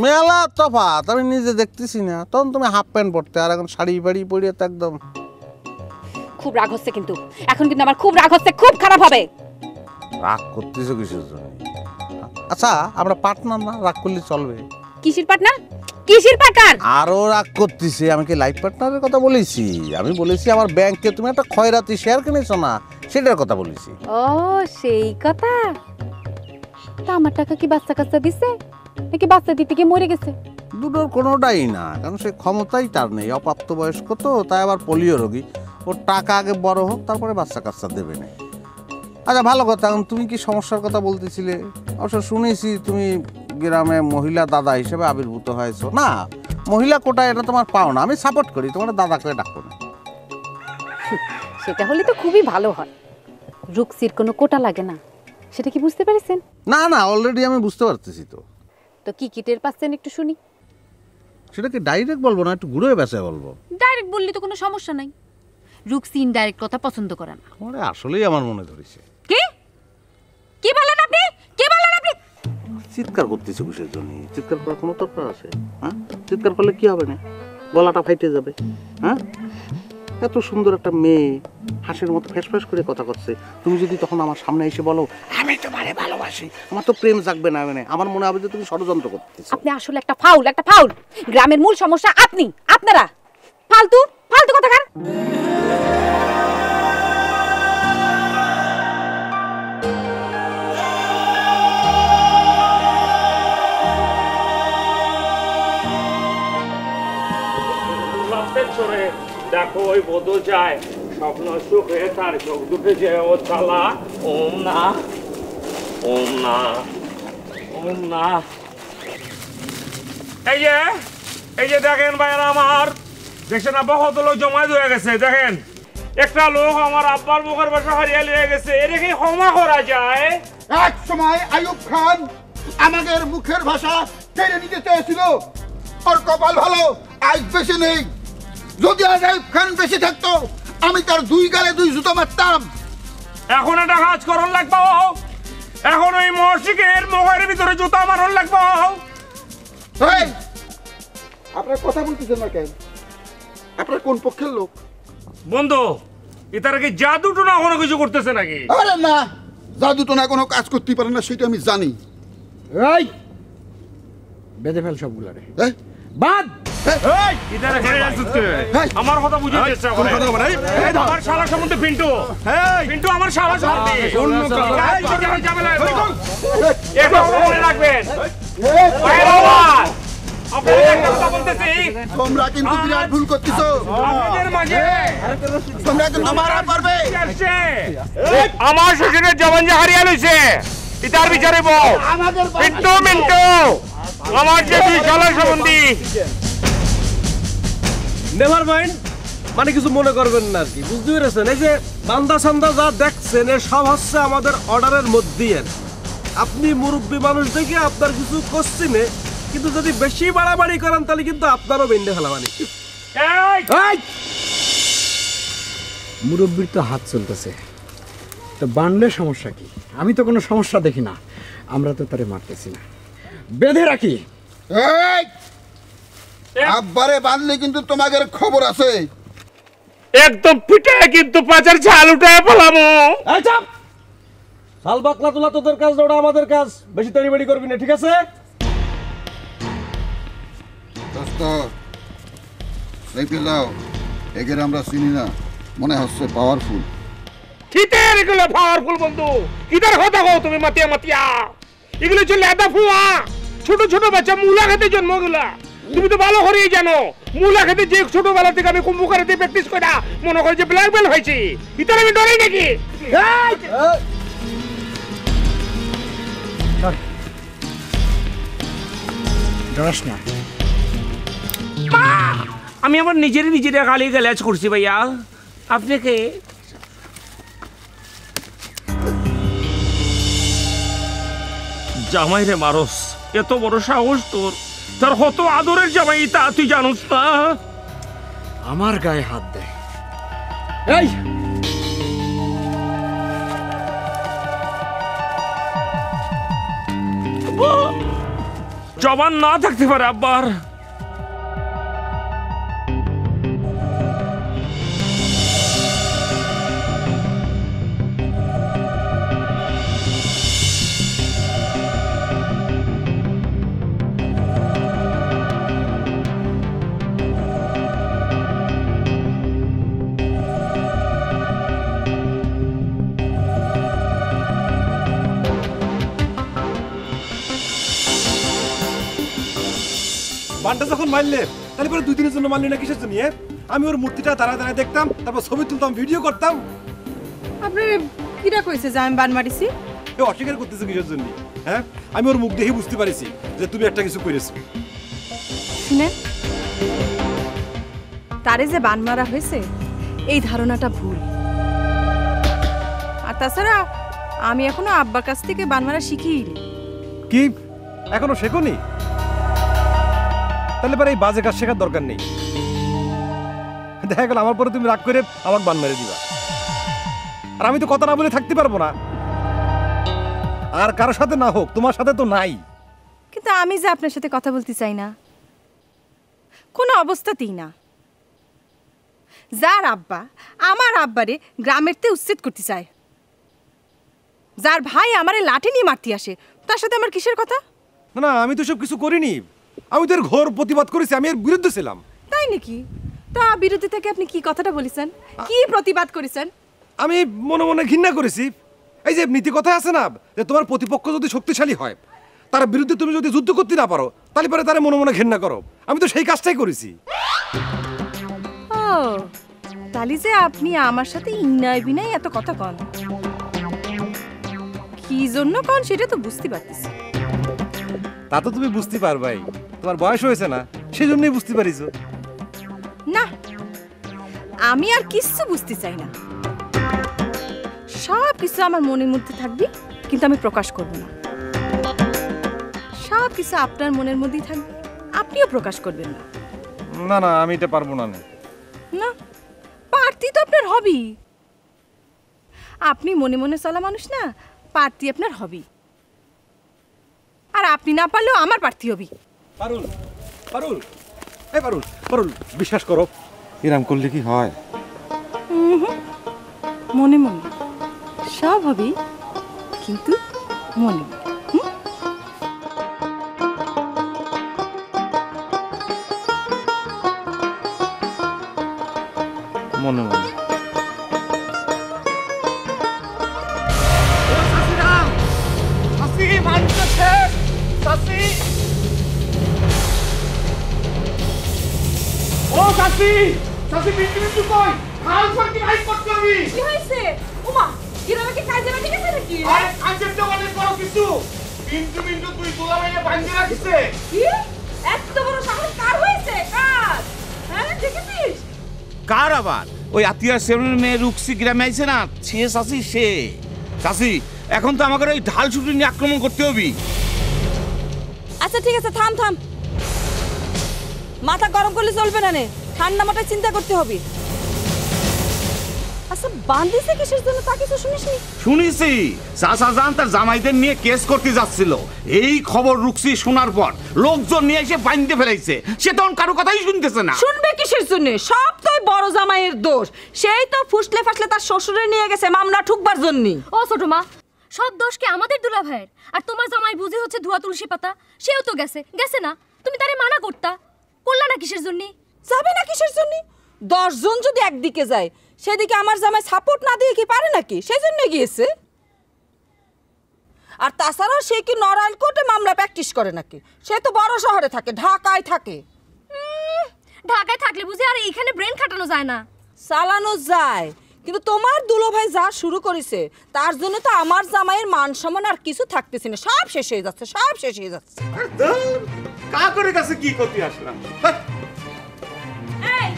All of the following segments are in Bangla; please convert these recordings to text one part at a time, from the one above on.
মেলা তফাৎ, আমি নিজে দেখতেছি না। তখন তুমি হাফ প্যান্ট পরতে, আর এখন শাড়ি বাড়ি পরিয়ে তো একদম। খুব রাগ হচ্ছে কিন্তু, এখন কিন্তু আমার খুব রাগ হচ্ছে, খুব খারাপ হবে। রাগ করতেছো কিসের জন্য? আচ্ছা আমরা পার্টনার না, রাগ করলে চলবে? কিসের পার্টনার? কিসের পার্টনার? আরো রাগ করতেছে। আমি কি লাইফ পার্টনারের কথা বলেছি? আমি বলেছি আমার ব্যাংকে তুমি একটা খয়রাতি শেয়ার কিনেছো না, সেটার কথা বলেছি। ও সেই কথা। তা আমার টাকা কি বাচ্চা কাচ্চা দিছে নাকি বাচ্চা দিতে গিয়ে মরে গেছে? দুটোর কোনোটাই না, কারণ সে ক্ষমতাই তার নেই, অপ্রাপ্ত বয়স্ক তো, তাই আবার পোলিও রোগী। ওর টাকা আগে বড় হোক, তারপরে বাচ্চা কাচ্চা দেবে না। আচ্ছা ভালো কথা, এখন তুমি কি সমস্যার কথা বলতেছিলে? অবশ্য শুনেছি তুমি গ্রামে মহিলা দাদা হিসেবে আবির্ভূত হয়েছো। না, মহিলা কোটা এটা তোমার পাও না, আমি সাপোর্ট করি, তোমার দাদা করে ডাকো না। সেটা হলে তো খুবই ভালো হয়। রুকসির কোনো কোটা লাগে না, সেটা কি বুঝতে পেরেছেন? না না, অলরেডি আমি বুঝতে পারতেছি। তো তো কি কিটের পাচ্ছেন একটু শুনি। সেটা কি ডাইরেক্ট বলবো না একটু ঘুরে বেসে বলবো? ডাইরেক্ট বললে তো কোনো সমস্যা নাই। রুকসি ইনডাইরেক্ট কথা পছন্দ করে না। তোমারে আসলেই আমার মনে ধরেছে। কি কি বলেন আপনি? কি বলেন আপনি? চিৎকার করতেছে কিসের জন্য? চিৎকার করার কোনো দরকার আছে? হ্যাঁ, চিৎকার করলে কি হবে না? গলাটা ফাইটে যাবে। হ্যাঁ, এত সুন্দর একটা মেয়ে হাসির মতো ফ্যাস ফ্যাস করে কথা করছে, তুমি যদি তখন আমার সামনে এসে বলো আমি তোমারে ভালোবাসি, আমার তো প্রেম জাগবে না। মানে আমার মনে হবে যে তুমি ষড়যন্ত্র করতেছো। আপনি আসলে একটা ফাউল, একটা ফাউল। গ্রামের মূল সমস্যা আপনি, আপনারা ফালতু ফালতু কথা কার। দেখো ওই বধূ যায় স্বপ্ন সুখে, তার চোখ দুটো যে ও চালা। ওম না, ওম না, ওম না। এই যে দেখেন ভাইয়েরা আমার, দেখছেন না বহুত লোক জমায়েত হয়ে গেছে। দেখেন একটা লোক আমার আব্বার মুখের ভাষা হারিয়ে লিয়ে গেছে, এটা কি ক্ষমা করা যায়? এক সময় আইয়ুব খান আমাদের মুখের ভাষা কেড়ে নিতে চেয়েছিল, ওর কপাল ভালো আজ বেশি নেই। যদি আইয়ুব খান বেশি থাকতো আমি তার দুই গালে দুই জুতো মারতাম। এখন একটা কাজ করন লাগবো, এখন ওই মহর্ষিকের মুখের ভিতরে জুতা মারন লাগবো। আপনার কথা বলতেছেন না কেন? আপনার কোন পক্ষের লোক? বন্ধু, এটার কি জাদু টুনা কোনো কিছু করতেছে নাকি? আরে না, জাদু তো না কোনো কাজ করতে পারে না, সেটা আমি জানি। এই বেঁধে ফেল সবগুলারে। বাদ আমার কথা বুঝে চেষ্টা করে। আমার শালা সম্বন্ধে পিন্টু, পিন্টু আমার শালা মনে রাখবেন। তোমরা কিন্তু বিরাট ভুল করতেছো। আমার শ্বশুরের জবান যে হারিয়ে লইছে, ইতার বিচারে বউ পিন্টু মিন্টু আমার যে দুই শালা সম্বন্ধী। নেভার মাইন্ড, মানে কিছু মনে করবেন না আর কি, বুঝতে পেরেছেন? এই যে বান্দা সান্দা যা দেখছেন এ সব হচ্ছে আমাদের অর্ডারের মধ্যেই। আপনি মুরব্বী মানুষ দেখে আপনার কিছু কোশ্চিনে, কিন্তু যদি বেশি বাড়াবাড়ি করেন তাহলে কিন্তু আপনারও বেঁধে ফেলাবানি। মুরব্বির তো হাত চলতেছে, তো বানলে সমস্যা কি? আমি তো কোনো সমস্যা দেখি না, আমরা তো তারে মারতেছি না, বেঁধে রাখি। আব্বারে বাঁধলে কিন্তু তোমাদের খবর আছে। একদম পিঠে কিন্তু পাচার ঝাল উঠায় পালামো। শাল বাকলা তোলা তোদের কাজ, ওটা আমাদের কাজ। বেশি তাড়িবাড়ি করবি না, ঠিক আছে? এগের আমরা চিনি না, মনে হচ্ছে পাওয়ারফুল। ঠিতের এগুলো পাওয়ারফুল বন্ধু। কিদার কথা কও তুমি মাতিয়া মাতিয়া? এগুলো হচ্ছে লেদা ফুয়া, ছোট ছোট বাচ্চা মূলা খেতে জন্মগুলা। তুমি তো ভালো করেই জানো মূলা খেতে যে ছোটবেলা থেকে আমি কুম্ভ কারাতে প্র্যাকটিস করা মনে করে যে ব্ল্যাক বেল্ট হয়েছি। ইতার আমি ডরাই নাকি? ডরাস না। আমি আমার নিজেরা গালি গালাজ করছি ভাইয়া আপনাকে। জামাই রে মারস, এত বড় সাহস তোর? তার কত আদরের জামাই তা তুই জানোস না? আমার গায়ে হাত দেয়। এই জবান না থাকতে পারে আব্বার। বানটা যখন মারলে তাহলে পরে 2 দিনের জন্য মারলি না কিসের জন্য? আমি ওর মূর্তিটা দাঁড়ায় দাঁড়ায় দেখতাম, তারপর ছবি তুলতাম, ভিডিও করতাম। আপনি কিরা কইছে যে আমি বান মারিছি? এ অস্বীকার করতেছে কিসের জন্য? হ্যাঁ, আমি ওর মুখ দেখে বুঝতে পারিছি যে তুমি একটা কিছু করেছো। শুনেন, তারে যে বান মারা হয়েছে এই ধারণাটা ভুল। আর তাছাড়া আমি এখনো আব্বার কাছ থেকে বান মারা শিখিনি। কি এখনো শেখোনি? তাহলে পরে এই বাজে কাজ শেখার দরকার নেই। দেখা গেল আমার পরে তুমি রাগ করে আমাকে বান মেরে দিবা, আর আমি তো কথা না বলে থাকতে পারবো না। আর কারোর সাথে না হোক, তোমার সাথে তো নাই। কিন্তু আমি যে আপনার সাথে কথা বলতে চাই না, কোনো অবস্থাতেই না। যার আব্বা আমার আব্বারে গ্রামের তে উচ্ছেদ করতে চায়, যার ভাই আমারে লাঠি নিয়ে মারতে আসে, তার সাথে আমার কিসের কথা? না না, আমি তো সব কিছু করিনি। আমি তো এর ঘোর প্রতিবাদ করেছি, আমি এর বিরুদ্ধে ছিলাম। তাই নাকি? তা বিরোধী থেকে আপনি কি কথাটা বলেছেন, কি প্রতিবাদ করেছেন? আমি মনে মনে ঘৃণা করেছি। এই যে নীতি কথা আছে না, যে তোমার প্রতিপক্ষ যদি শক্তিশালী হয়, তার বিরুদ্ধে তুমি যদি যুদ্ধ করতে না পারো, তাহলে পরে তারা মনে মনে ঘৃণা করো। আমি তো সেই কাজটাই করেছি। ও তাহলে যে আপনি আমার সাথে ইনায় বিনায় এত কথা কন, কি জন্য কন সেটা তো বুঝতে পারতেছি। তা তো তুমি বুঝতে পারবাই, তোমার বয়স হয়েছে না, সেই জন্যই বুঝতে পারিছো। না, আমি আর কিচ্ছু বুঝতে চাই না। সব কিছু আমার মনের মধ্যে থাকবে, কিন্তু আমি প্রকাশ করব না। সব কিছু আপনার মনের মধ্যেই থাকবে, আপনিও প্রকাশ করবেন না। না না, আমি এটা পারবো না। না, পারতি তো আপনার হবি। আপনি মনে মনে চলা মানুষ না, পারতি আপনার হবি। আর আপনি না পারলেও আমার পারতি হবি। পারুল, পারুল, এই পারুল, পারুল, বিশ্বাস করো, এরকম করলে কি হয়? মনে মনে সব হবি, কিন্তু মনে মনে মনে। ও চাচি, চাচি বিন্দু বিন্দু কই? খাল ফাঁকি হাই করতে হবে। কি হয়েছে? ওমা, গ্রামে কি কাজে লাগি গেছে নাকি? আরে কাজের তো অনেক বড় কিছু। বিন্দু বিন্দু তুই তোলা বাইরে বাঁধে রাখিছে। কি? এত বড় সাহস কার হয়েছে? কার? হ্যাঁ, দেখেছিস? কার আবার? ওই আত্মীয় সেমনের মেয়ে রুকসি গ্রামে আইছে না, সে চাচি সে। চাচি, এখন তো আমাকে ওই ঢাল ছুটি নিয়ে আক্রমণ করতে হবে। আচ্ছা ঠিক আছে, থাম থাম, মাথা গরম করলে চলবে না, ঠান্ডা মাথায় চিন্তা করতে হবে। আচ্ছা, বান্দিছে কিসের জন্য তা কিছু শুনিসনি? শুনেছি চাচা জান তার জামাইদের নিয়ে কেস করতে যাচ্ছিল। এই খবর রুকসি শোনার পর লোকজন নিয়ে এসে বাঁধতে ফেলাইছে। সে তখন কারো কথাই শুনতেছে না। শুনবে কিসের জন্য? সব তো ওই বড় জামাইয়ের দোষ। সেই তো ফুসলে ফাসলে তার শ্বশুরে নিয়ে গেছে মামলা ঠুকবার জন্য। ও ছোট মা, সব দোষ কি আমাদের দুলা ভাইয়ের? আর তোমার জামাই বুঝি হচ্ছে ধোয়া তুলসী পাতা। সেও তো গেছে গেছে না, তুমি তারে মানা করতা, করলা না কিসের জন্য? যাবে না কিসের জন্য? 10 জন যদি একদিকে যায়, সেদিকে আমার জামাই সাপোর্ট না দিয়ে কি পারে নাকি? সেই জন্য গিয়েছে। আর তাছাড়া সে কি নড়াইল কোর্টে মামলা প্র্যাকটিস করে নাকি? সে তো বড় শহরে থাকে, ঢাকায় থাকে। ঢাকায় থাকলে বুঝি আর এইখানে ব্রেন খাটানো যায় না? চালানো যায়, কিন্তু তোমার দুলোভাই যা শুরু করেছে তার জন্য তো আমার জামাইয়ের মান সম্মান আর কিছু থাকতেছে না। সব শেষ হয়ে যাচ্ছে, সব শেষ হয়ে যাচ্ছে। কাকের কাছে কি করতে আসলাম? এই,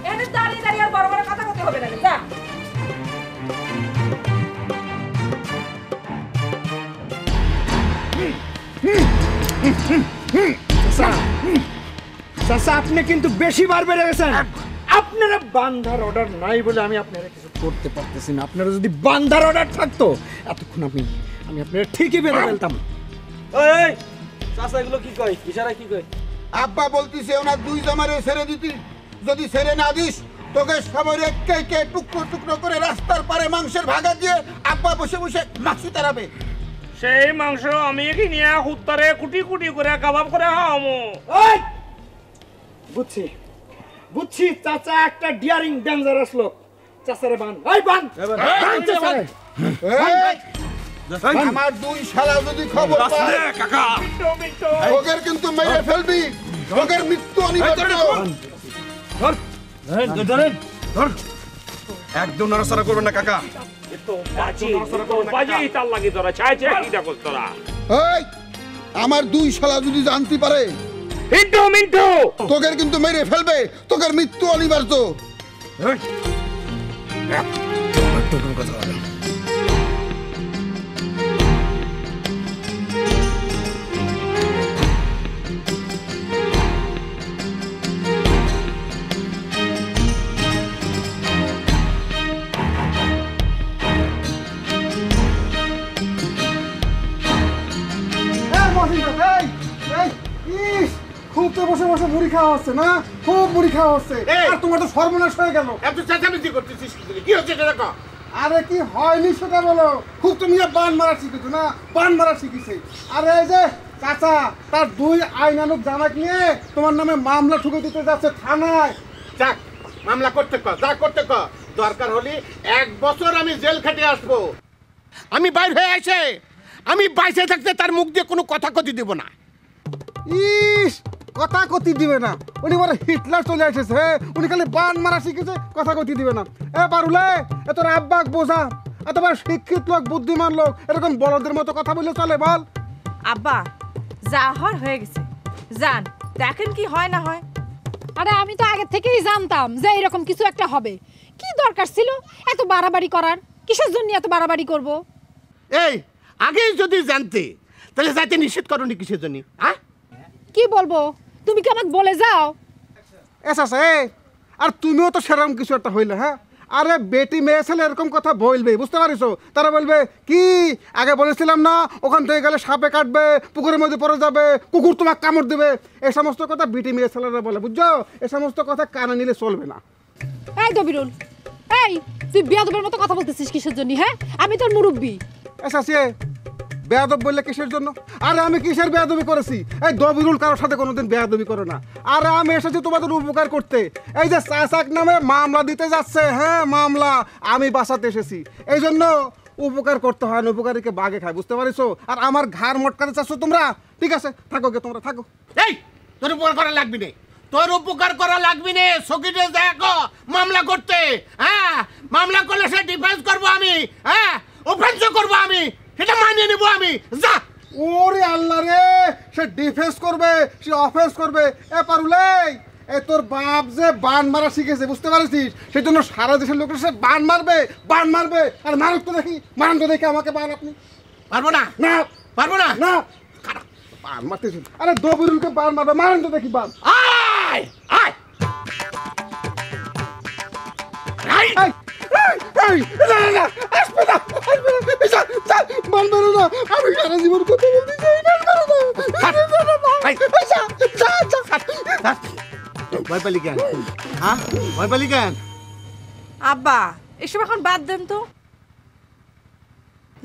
এখানে দাঁড়িয়ে দাঁড়িয়ে আর বড় বড় কথা বলতে হবে না, যা। চাচা, আপনি কিন্তু বেশি বার বেড়ে গেছেন। আপনারা বান্ধার অর্ডার নাই বলে আমি আপনারা কিছু করতে পারতেছি না। আপনারা যদি বান্ধার অর্ডার থাকতো, এতক্ষণ আমি আপনারা ঠিকই বেঁধে ফেলতাম। এই চাচা এগুলো কি কয় ইশারা কি কয় আব্বা বলতিছে ওনার দুই জামারে ছেড়ে দিতি, যদি ছেড়ে না দিস তোকে সবার একে টুকরো টুকরো করে রাস্তার পারে মাংসের ভাগা দিয়ে আব্বা বসে বসে মাছি তাড়াবে। সেই মাংস আমি কিনিয়া হুত্তারে কুটি কুটি করে কাবাব করে খাওয়ামো। ওই বুঝছি বুঝছি, চাচা একটা ডিয়ারিং ডেঞ্জারাস লোক। চাচারে বান, ওই বান বান চাচারে। এই, আমার দুই শালা যদি খবর পায় কাকা ওদের কিন্তু মেরে ফেলবি, ওদের মৃত্যু অনিবার্য। একদম নড়াচড়া করবেন না কাকা। বাজি তার লাগি তোরা চাই চাই কি দেখো তোরা। এই, আমার দুই শালা যদি জানতে পারে মিন্টু মিন্টু তোদের কিন্তু মেরে ফেলবে, তোদের মৃত্যু অনিবার্য। খুব তো বসে বসে মুড়ি খাওয়া হচ্ছে না, খুব মুড়ি খাওয়া হচ্ছে। আর তোমার তো সর্বনাশ হয়ে গেল। এত চেঁচামেচি করতেছিস কি হচ্ছে এটা দেখো। আরে কি হয়নি সেটা বলো। খুব তুমি বান মারা শিখেছো না, বান মারা শিখেছে। আরে এই যে চাচা তার দুই আইনানুক জামাক নিয়ে তোমার নামে মামলা ঠুকে দিতে যাচ্ছে থানায়। যাক মামলা করতে কর, যা করতে কর, দরকার হলে 1 বছর আমি জেল খেটে আসবো। আমি বাইর হয়ে আসে আমি বাইসে থাকতে তার মুখ দিয়ে কোনো কথা কথি দিব না। ইস, কথা কতি দিবে না, উনি বলে হিটলার চলে এসেছে। উনি খালি বান মারা শিখেছে, কথা কতি দিবে না। এ পারুলে এ তোর আব্বাক বোঝা, এতবার শিক্ষিত লোক বুদ্ধিমান লোক এরকম বড়দের মতো কথা বললে চলে বল? আব্বা যা হয়ে গেছে, জান দেখেন কি হয় না হয়। আরে আমি তো আগে থেকেই জানতাম যে এরকম কিছু একটা হবে। কি দরকার ছিল এত বাড়াবাড়ি করার? কিসের জন্য এত বাড়াবাড়ি করব? এই আগেই যদি জানতে তাহলে যাইতে নিষেধ করনি কিসের জন্য? হ্যাঁ কি বলবো, তুমি কি আমাকে বলে যাও? এসা আর তুমিও তো সেরকম কিছু একটা হইলে। হ্যাঁ, আরে বেটি মেয়ে ছেলে এরকম কথা বলবে, বুঝতে পারিস? তারা বলবে কি আগে বলেছিলাম না ওখান থেকে গেলে সাপে কাটবে, পুকুরের মধ্যে পড়ে যাবে, কুকুর তোমাকে কামড় দেবে। এই সমস্ত কথা বেটি মেয়ে ছেলেরা বলে, বুঝছো? এই সমস্ত কথা কানে নিলে চলবে না। এই দবিরুল, এই তুই বেয়াদবের মতো কথা বলতেছিস কিসের জন্য? হ্যাঁ, আমি তোর মুরব্বি। এসা বেয়াদব বললে কিসের জন্য? আরে আমি কিসের বেয়াদবি করেছি? এই দবিরুল কারোর সাথে কোনোদিন বেয়াদবি করে না। আরে আমি এসেছি তোমাদের উপকার করতে। এই যে চাচাক নামে মামলা দিতে যাচ্ছে, হ্যাঁ মামলা আমি বাঁচাতে এসেছি। এই জন্য উপকার করতে হয় না, উপকারীকে বাগে খায়, বুঝতে পারিছো? আর আমার ঘাড় মটকাতে চাচ্ছ তোমরা? ঠিক আছে, থাকো গে, তোমরা থাকো। এই তোর উপকার করা লাগবি না, তোর উপকার করা লাগবি না। সকিটে দেখো মামলা করতে। হ্যাঁ, মামলা করলে সে ডিফেন্স করবো আমি, হ্যাঁ অফেন্স করবো আমি, সেটা মানিয়ে নেবো আমি। যা। ওরে আল্লাহ রে, সে ডিফেন্স করবে, সে অফেন্স করবে। এ পারুলে এ তোর বাপ যে বান মারা শিখেছে, বুঝতে পারছিস? সেই জন্য সারা দেশের লোকের সে বান মারবে, বান মারবে। আর মারুক তো দেখি, মারান তো দেখি আমাকে বান। আপনি পারবো না? না পারবো না। না বান মারতেছেন। আরে দবিরুলকে বান মারবে, মারেন তো দেখি বান। আয় আয় আয় এই, এই, না, না, না, আসবে না, আসবে না, যা, যা, বান মারো না। আমি সারা জীবন কথা বলতে চাই, বান মারো না। যা, যা, যা। ভয় পালি কেন? হ্যাঁ ভয় পালি কেন? আব্বা এসব এখন বাদ দেন তো,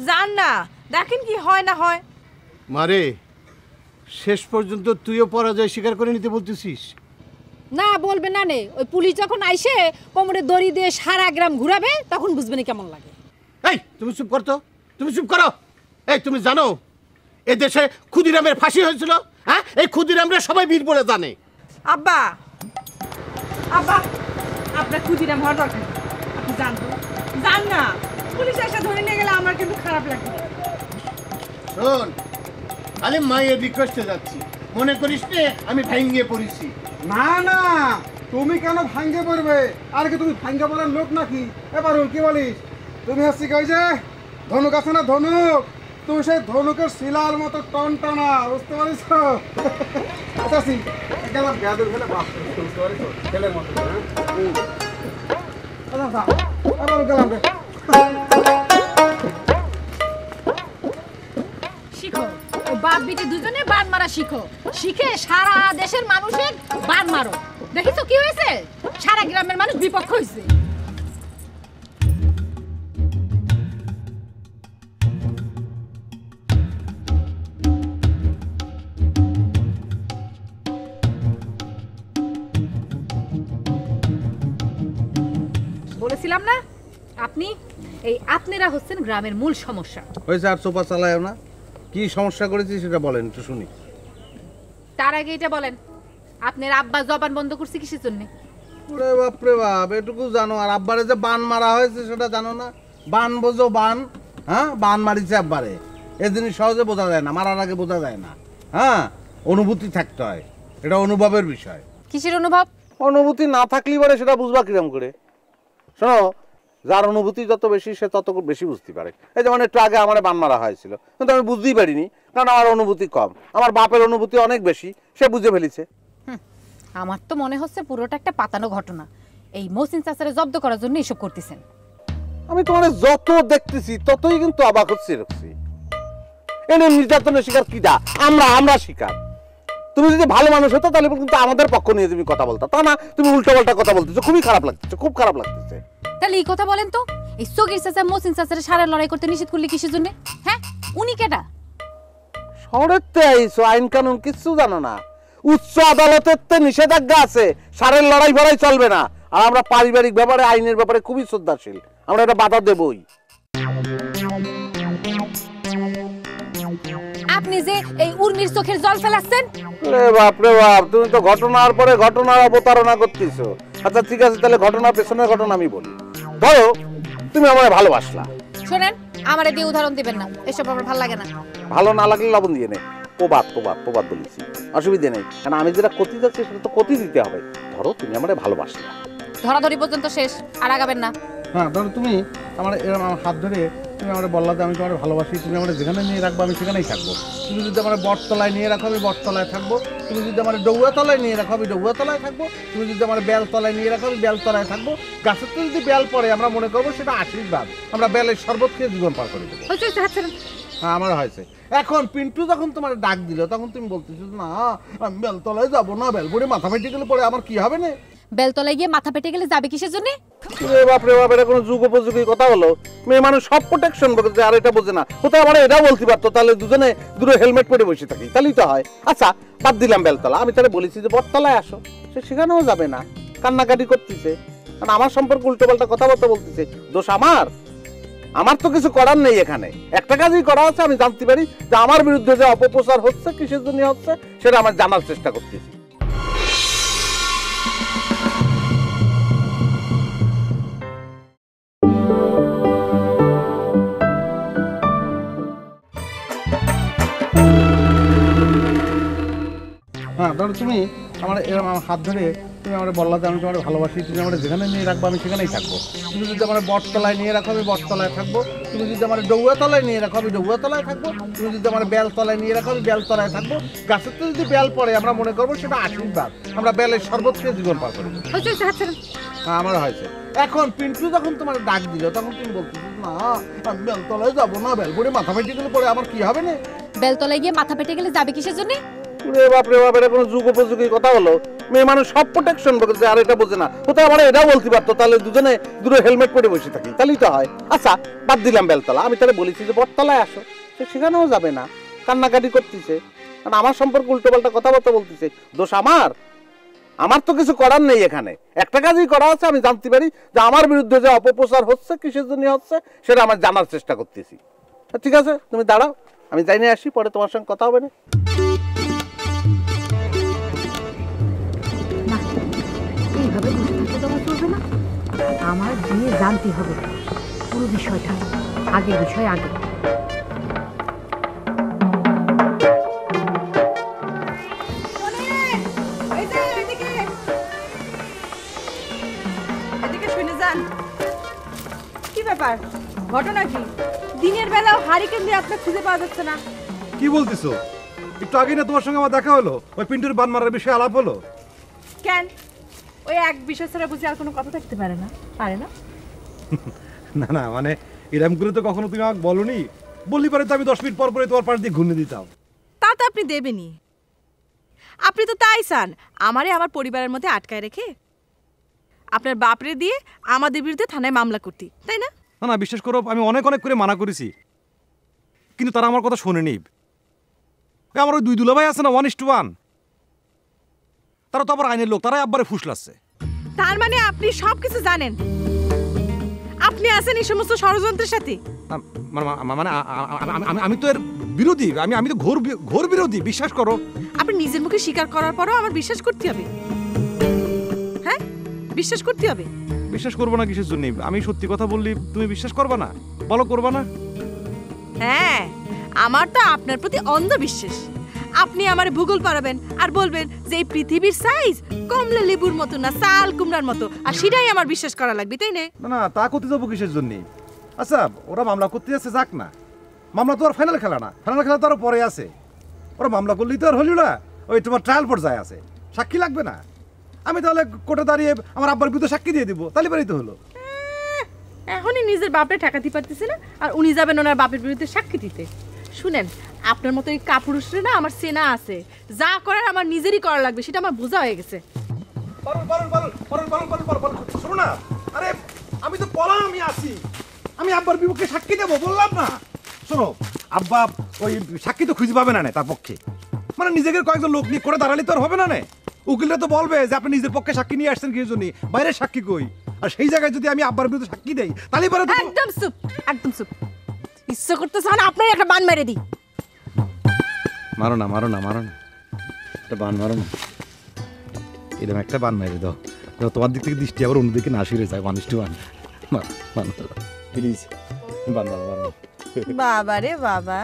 জান না দেখেন কি হয় না হয়। মারে শেষ পর্যন্ত তুইও পরাজয় স্বীকার করে নিতে বলতেছিস? না বলবে না নে, ওই পুলিশ যখন আইসে কোমরে দড়ি দিয়ে সারা গ্রাম ঘুরাবে তখন বুঝবে না কেমন লাগে। এই তুমি চুপ করতো, তুমি চুপ করো। এই তুমি জানো এ দেশে ক্ষুদিরামের ফাঁসি হয়েছিল? হ্যাঁ, এই ক্ষুদিরামরা সবাই বীর বলে জানে। আব্বা আব্বা আপনার ক্ষুদিরাম হওয়ার দরকার নেই। আপনি জানতো জান না, পুলিশ এসে ধরে নিয়ে গেলে আমার কিন্তু খারাপ লাগবে। শোন, খালি মায়ের রিকোয়েস্টে যাচ্ছি, মনে করিস নে আমি ভাঙ্গিয়ে পড়েছি। না না, তুমি কেন ভাঙ্গে পড়বে? আর কি তুমি ভাঙ্গে পড়ার লোক নাকি? এবার কি বলিস? তুমি হচ্ছে কি ওই যে ধনুক আছে না, ধনুক, তুমি সেই ধনুকের শিলার মতো টন টানা, বুঝতে পারিস? আচ্ছা গেলাম গাদের ফেলে বাপ, বুঝতে পারিস? ছেলের মতো। আচ্ছা আবার গেলাম রে। শিখো বান বাপ বিটি দুজনে বান মারা শিখো, শিখে সারা দেশের মানুষের বান মারো। দেখিছো কি হয়েছে? সারা গ্রামের মানুষ বিপক্ষ হয়েছে। বলেছিলাম না আপনারা হচ্ছেন গ্রামের মূল সমস্যা। হয়েছে, আর চোপা চালায় না। কি সমস্যা করেছি সেটা বলেন একটু শুনি। তার আগে এটা বলেন, আপনার আব্বা জবান বন্ধ করছে কিসের জন্য? ওরে বাপরে বাপ, এটুকু জানো? আর আব্বারে যে বান মারা হয়েছে সেটা জানো না? বান বোঝো, বান। হ্যাঁ, বান মারিছে আব্বারে। এই জিনিস সহজে বোঝা যায় না, মারার আগে বোঝা যায় না। হ্যাঁ, অনুভূতি থাকতে হয়, এটা অনুভবের বিষয়। কিসের অনুভব? অনুভূতি না থাকলেই পারে সেটা বুঝবা কিরম করে? শোনো, যার অনুভূতি যত বেশি সে তত বেশি বুঝতে পারে। এই যেমন একটু আগে আমার বান মারা হয়েছিল, কিন্তু আমি বুঝতেই পারিনি, কারণ আমার অনুভূতি কম। আমার বাপের অনুভূতি অনেক বেশি, সে বুঝে ফেলেছে। আমার তো মনে হচ্ছে পুরোটা একটা পাতানো ঘটনা। এই মহসিন চাচারে জব্দ করার জন্য এসব করতেছেন। আমি তোমার যত দেখতেছি ততই কিন্তু অবাক হচ্ছে রাখছি। এনে নির্যাতনের শিকার কিটা? আমরা শিকার। তুমি যদি ভালো মানুষ হতো তাহলে কিন্তু আমাদের পক্ষ নিয়ে তুমি কথা বলতো, তা না তুমি উল্টো পাল্টা কথা বলতেছো। খুবই খারাপ লাগতেছে, খুব খারাপ লাগতেছে। তাহলে এই কথা বলেন তো, এই সগির চাচা মহসিন চাচারে সারা লড়াই করতে নিষেধ করলে কিসের জন্য? হ্যাঁ, উনি কেটা? শহরের তে আইছো, আইন কানুন কিচ্ছু জানো না। উচ্চ আদালতের তে নিষেধাজ্ঞা আছে, সারের লড়াই ফড়াই চলবে না। আর আমরা পারিবারিক ব্যাপারে, আইনের ব্যাপারে খুবই শ্রদ্ধাশীল, আমরা এটা বাধা দেবই। আপনি যে এই উর্মির চোখের জল ফেলাচ্ছেন। রে বাপ রে বাপ, তুমি তো ঘটনার পরে ঘটনার অবতারণা করতেছো। আচ্ছা ঠিক আছে, তাহলে ঘটনার পেছনের ঘটনা আমি বলি। ধরো তুমি আমায় ভালোবাসলা। শোনেন, আমারে দিয়ে উদাহরণ দিবেন না, এসব আমার ভালো লাগে না। ভালো না লাগলে লবণ দিয়ে নে। প্রবাদ বলেছি, অসুবিধা নেই। কারণ আমি যেটা ক্ষতি যাচ্ছি সেটা তো ক্ষতি দিতে হবে। ধরো তুমি আমারে ভালোবাসলা, ধরাধরি পর্যন্ত শেষ, আর আগাবেন না। হ্যাঁ, ধরো তুমি আমার এরকম আমার হাত ধরে তুমি আমার বললা যে আমি তোমার ভালোবাসি, তুমি আমার যেখানে নিয়ে রাখবো আমি সেখানেই থাকবো। তুমি যদি আমার বটতলায় নিয়ে রাখো আমি বটতলায় থাকবো। তুমি যদি আমার ডৌয়াতলায় নিয়ে রাখো আমি ডৌয়াতলায় থাকবো। তুমি যদি আমার বেলতলায় নিয়ে রাখো আমি বেলতলায় থাকবো। গাছের তো যদি বেল পড়ে আমরা মনে করবো সেটা আশীর্বাদ, আমরা বেলের শরবত খেয়ে জীবন পার করে দেবো। হ্যাঁ, আমার হয়েছে। এখন পিন্টু যখন তোমার ডাক দিল তখন তুমি বলতেছো না আমি বেলতলায় যাবো না, বেলপুরে মাথা ফেটে গেলে পরে আমার কি হবে না? বেলতলায় গিয়ে মাথা পেটে গেলে যাবে কিসের জন্য? রে বাপ রে বাপ, এটা কোনো যুগ উপযোগী কথা হলো? মেয়ে মানুষ সব প্রোটেকশন বলতে, আর এটা বোঝে না। হতো আমার এটাও বলতে পারতো, তাহলে দুজনে দুটো হেলমেট পরে বসে থাকি, তাহলেই তো হয়। আচ্ছা বাদ দিলাম বেলতলা, আমি তাহলে বলেছি যে বটতলায় আসো, সে সেখানেও যাবে না, কান্নাকাটি করতেছে। কারণ আমার সম্পর্কে উল্টো পাল্টা কথাবার্তা বলতেছে। দোষ আমার তো কিছু করার নেই এখানে। একটা কাজই করা হচ্ছে, আমি জানতে পারি যে আমার বিরুদ্ধে যে অপপ্রচার হচ্ছে কিসের জন্য হচ্ছে সেটা আমার জানার চেষ্টা করতেছি। হ্যাঁ, ধরো তুমি আমার এরকম আমার হাত ধরে তুমি আমার বললা যে আমি তোমার ভালোবাসি, তুমি আমার যেখানে নিয়ে রাখবো আমি সেখানেই থাকবো। তুমি যদি আমার বটতলায় নিয়ে রাখো আমি বটতলায় থাকবো। তুমি যদি আমার ডৌয়াতলায় নিয়ে রাখো আমি ডৌয়াতলায় থাকবো। তুমি যদি আমার বেলতলায় নিয়ে রাখো আমি বেলতলায় থাকবো। গাছের তো যদি বেল পড়ে আমরা মনে করবো সেটা আশীর্বাদ, আমরা বেলের শরবত খেয়ে জীবন পার করে দেবো। হ্যাঁ, আমার হয়েছে। এখন পিন্টু যখন তোমার ডাক দিল তখন তুমি বলতেছো না আমি বেলতলায় যাবো না, বেলপুরে মাথা ফেটে গেলে পরে আমার কি হবে না? বেলতলায় গিয়ে মাথা পেটে গেলে যাবে কিসের জন্য? রে বাপ রে বাপ, এটা কোনো যুগ উপযোগী কথা হলো? মেয়ে মানুষ সব প্রোটেকশন বলতে, আর এটা বোঝে না। হতো আমার এটাও বলতে পারতো, তাহলে দুজনে দুটো হেলমেট পরে বসে থাকি, তাহলেই তো হয়। আচ্ছা বাদ দিলাম বেলতলা, আমি তাহলে বলেছি যে বটতলায় আসো, সে সেখানেও যাবে না, কান্নাকাটি করতেছে। কারণ আমার সম্পর্কে উল্টো পাল্টা কথাবার্তা বলতেছে। দোষ আমার তো কিছু করার নেই এখানে। একটা কাজই করা হচ্ছে, আমি জানতে পারি যে আমার বিরুদ্ধে যে অপপ্রচার হচ্ছে কিসের জন্য হচ্ছে সেটা আমার জানার চেষ্টা করতেছি। ঠিক আছে, তুমি দাঁড়াও, আমি যাই নিয়ে আসি, পরে তোমার সঙ্গে কথা হবে না। এইভাবে বসে থাকতে দেওয়া চলবে না, আমার গিয়ে জানতে হবে পুরো বিষয়টা। আগের বিষয় আগে। কি ব্যাপার, ঘটনা কি? দিনের বেলাও হারিকেন দিয়ে আপনার খুঁজে পাওয়া যাচ্ছে না। কি বলতেছো? একটু আগে না তোমার সঙ্গে আমার দেখা হলো, ওই পিন্টুর বান মারার বিষয়ে আলাপ হলো। কেন? ওই এক বিষয় ছাড়া বুঝি আর কোনো কথা থাকতে পারে না? পারে না? না মানে এরকম করে তো কখনো তুমি আমাকে বলনি। বললি পারে তো আমি 10 মিনিট পর পরে তোমার পাশ দিয়ে ঘুরে দিতাম। তা তো আপনি দেবেনই। আপনি তো তাই চান আমারে আমার পরিবারের মধ্যে আটকায় রেখে আপনার বাপরে দিয়ে আমাদের বিরুদ্ধে থানায় মামলা করতে, তাই না? না না, বিশ্বাস করো আমি অনেক করে মানা করেছি, কিন্তু তারা আমার কথা শোনেনি। আমার ওই 2 দুলাভাই আছে না 1:1, তারা তো আবার আইনের লোক, তারাই আব্বারে ফুসলাচ্ছে। তার মানে আপনি সব কিছু জানেন, আপনি আছেন এই সমস্ত ষড়যন্ত্রের সাথে। মানে আমি তো এর বিরোধী, আমি তো ঘোর বিরোধী, বিশ্বাস করো। আপনি নিজের মুখে স্বীকার করার পরও আমার বিশ্বাস করতে হবে? হ্যাঁ, বিশ্বাস করতে হবে। বিশ্বাস করবো না কিসের জন্য? আমি সত্যি কথা বললি তুমি বিশ্বাস করবা না? বলো, করবা না? হ্যাঁ, আমার তো আপনার প্রতি অন্ধ বিশ্বাস। আপনি আমার ভূগোল পারাবেন আর বলবেন যে এই পৃথিবীর সাইজ কমলা লেবুর মতো না সাল কুমড়ার মতো, আর সেটাই আমার বিশ্বাস করা লাগবে, তাই না? না না, তা করতে যাবো কিসের জন্য? আচ্ছা, ওরা মামলা করতে যাচ্ছে, যাক না। মামলা তো আর ফাইনাল খেলা না, ফাইনাল খেলা তো আরো পরে আছে। ওরা মামলা করলেই তো আর হলো না, ওই তোমার ট্রায়াল পর্যায়ে আছে, সাক্ষী লাগবে না? আমি তাহলে কোর্টে দাঁড়িয়ে আমার আব্বার বিরুদ্ধে সাক্ষী দিয়ে দিব, তাহলে বাড়িতে হলো। এখনই নিজের বাপরে ঠেকাতে পারতেছে না, আর উনি যাবেন ওনার বাপের বিরুদ্ধে সাক্ষী দিতে। শুনেন, আপনার মতো এই কাপুরুষরে না আমার চেনা আছে, যা করার আমার নিজেরই করা লাগবে, সেটা আমার বোঝা হয়ে গেছে। শোনো না, আরে আমি তো বললাম আমি আছি, আমি আব্বার বিপক্ষে সাক্ষী দেবো, বললাম না? শোনো, আব্বা ওই সাক্ষী তো খুঁজে পাবে না তার পক্ষে, মানে নিজেকে কয়েকজন লোক নিয়ে করে দাঁড়ালে তো আর হবে না। উকিলরা তো বলবে যে আপনি নিজের পক্ষে সাক্ষী নিয়ে আসছেন কি জন্য, বাইরের সাক্ষী কই? আর সেই জায়গায় যদি আমি আব্বার বিরুদ্ধে সাক্ষী দেই, তাহলে একদম চুপ, একদম চুপ। ইচ্ছা করতেছে না আপনার একটা বান মেরে দিই। মারো না, একটা বান মারো না, এরকম একটা বান মেরে দাও, তোমার দিক থেকে দৃষ্টি আবার অন্যদিকে না সরে যায়। 1:1, প্লিজ বান মারো। বাবা রে বাবা,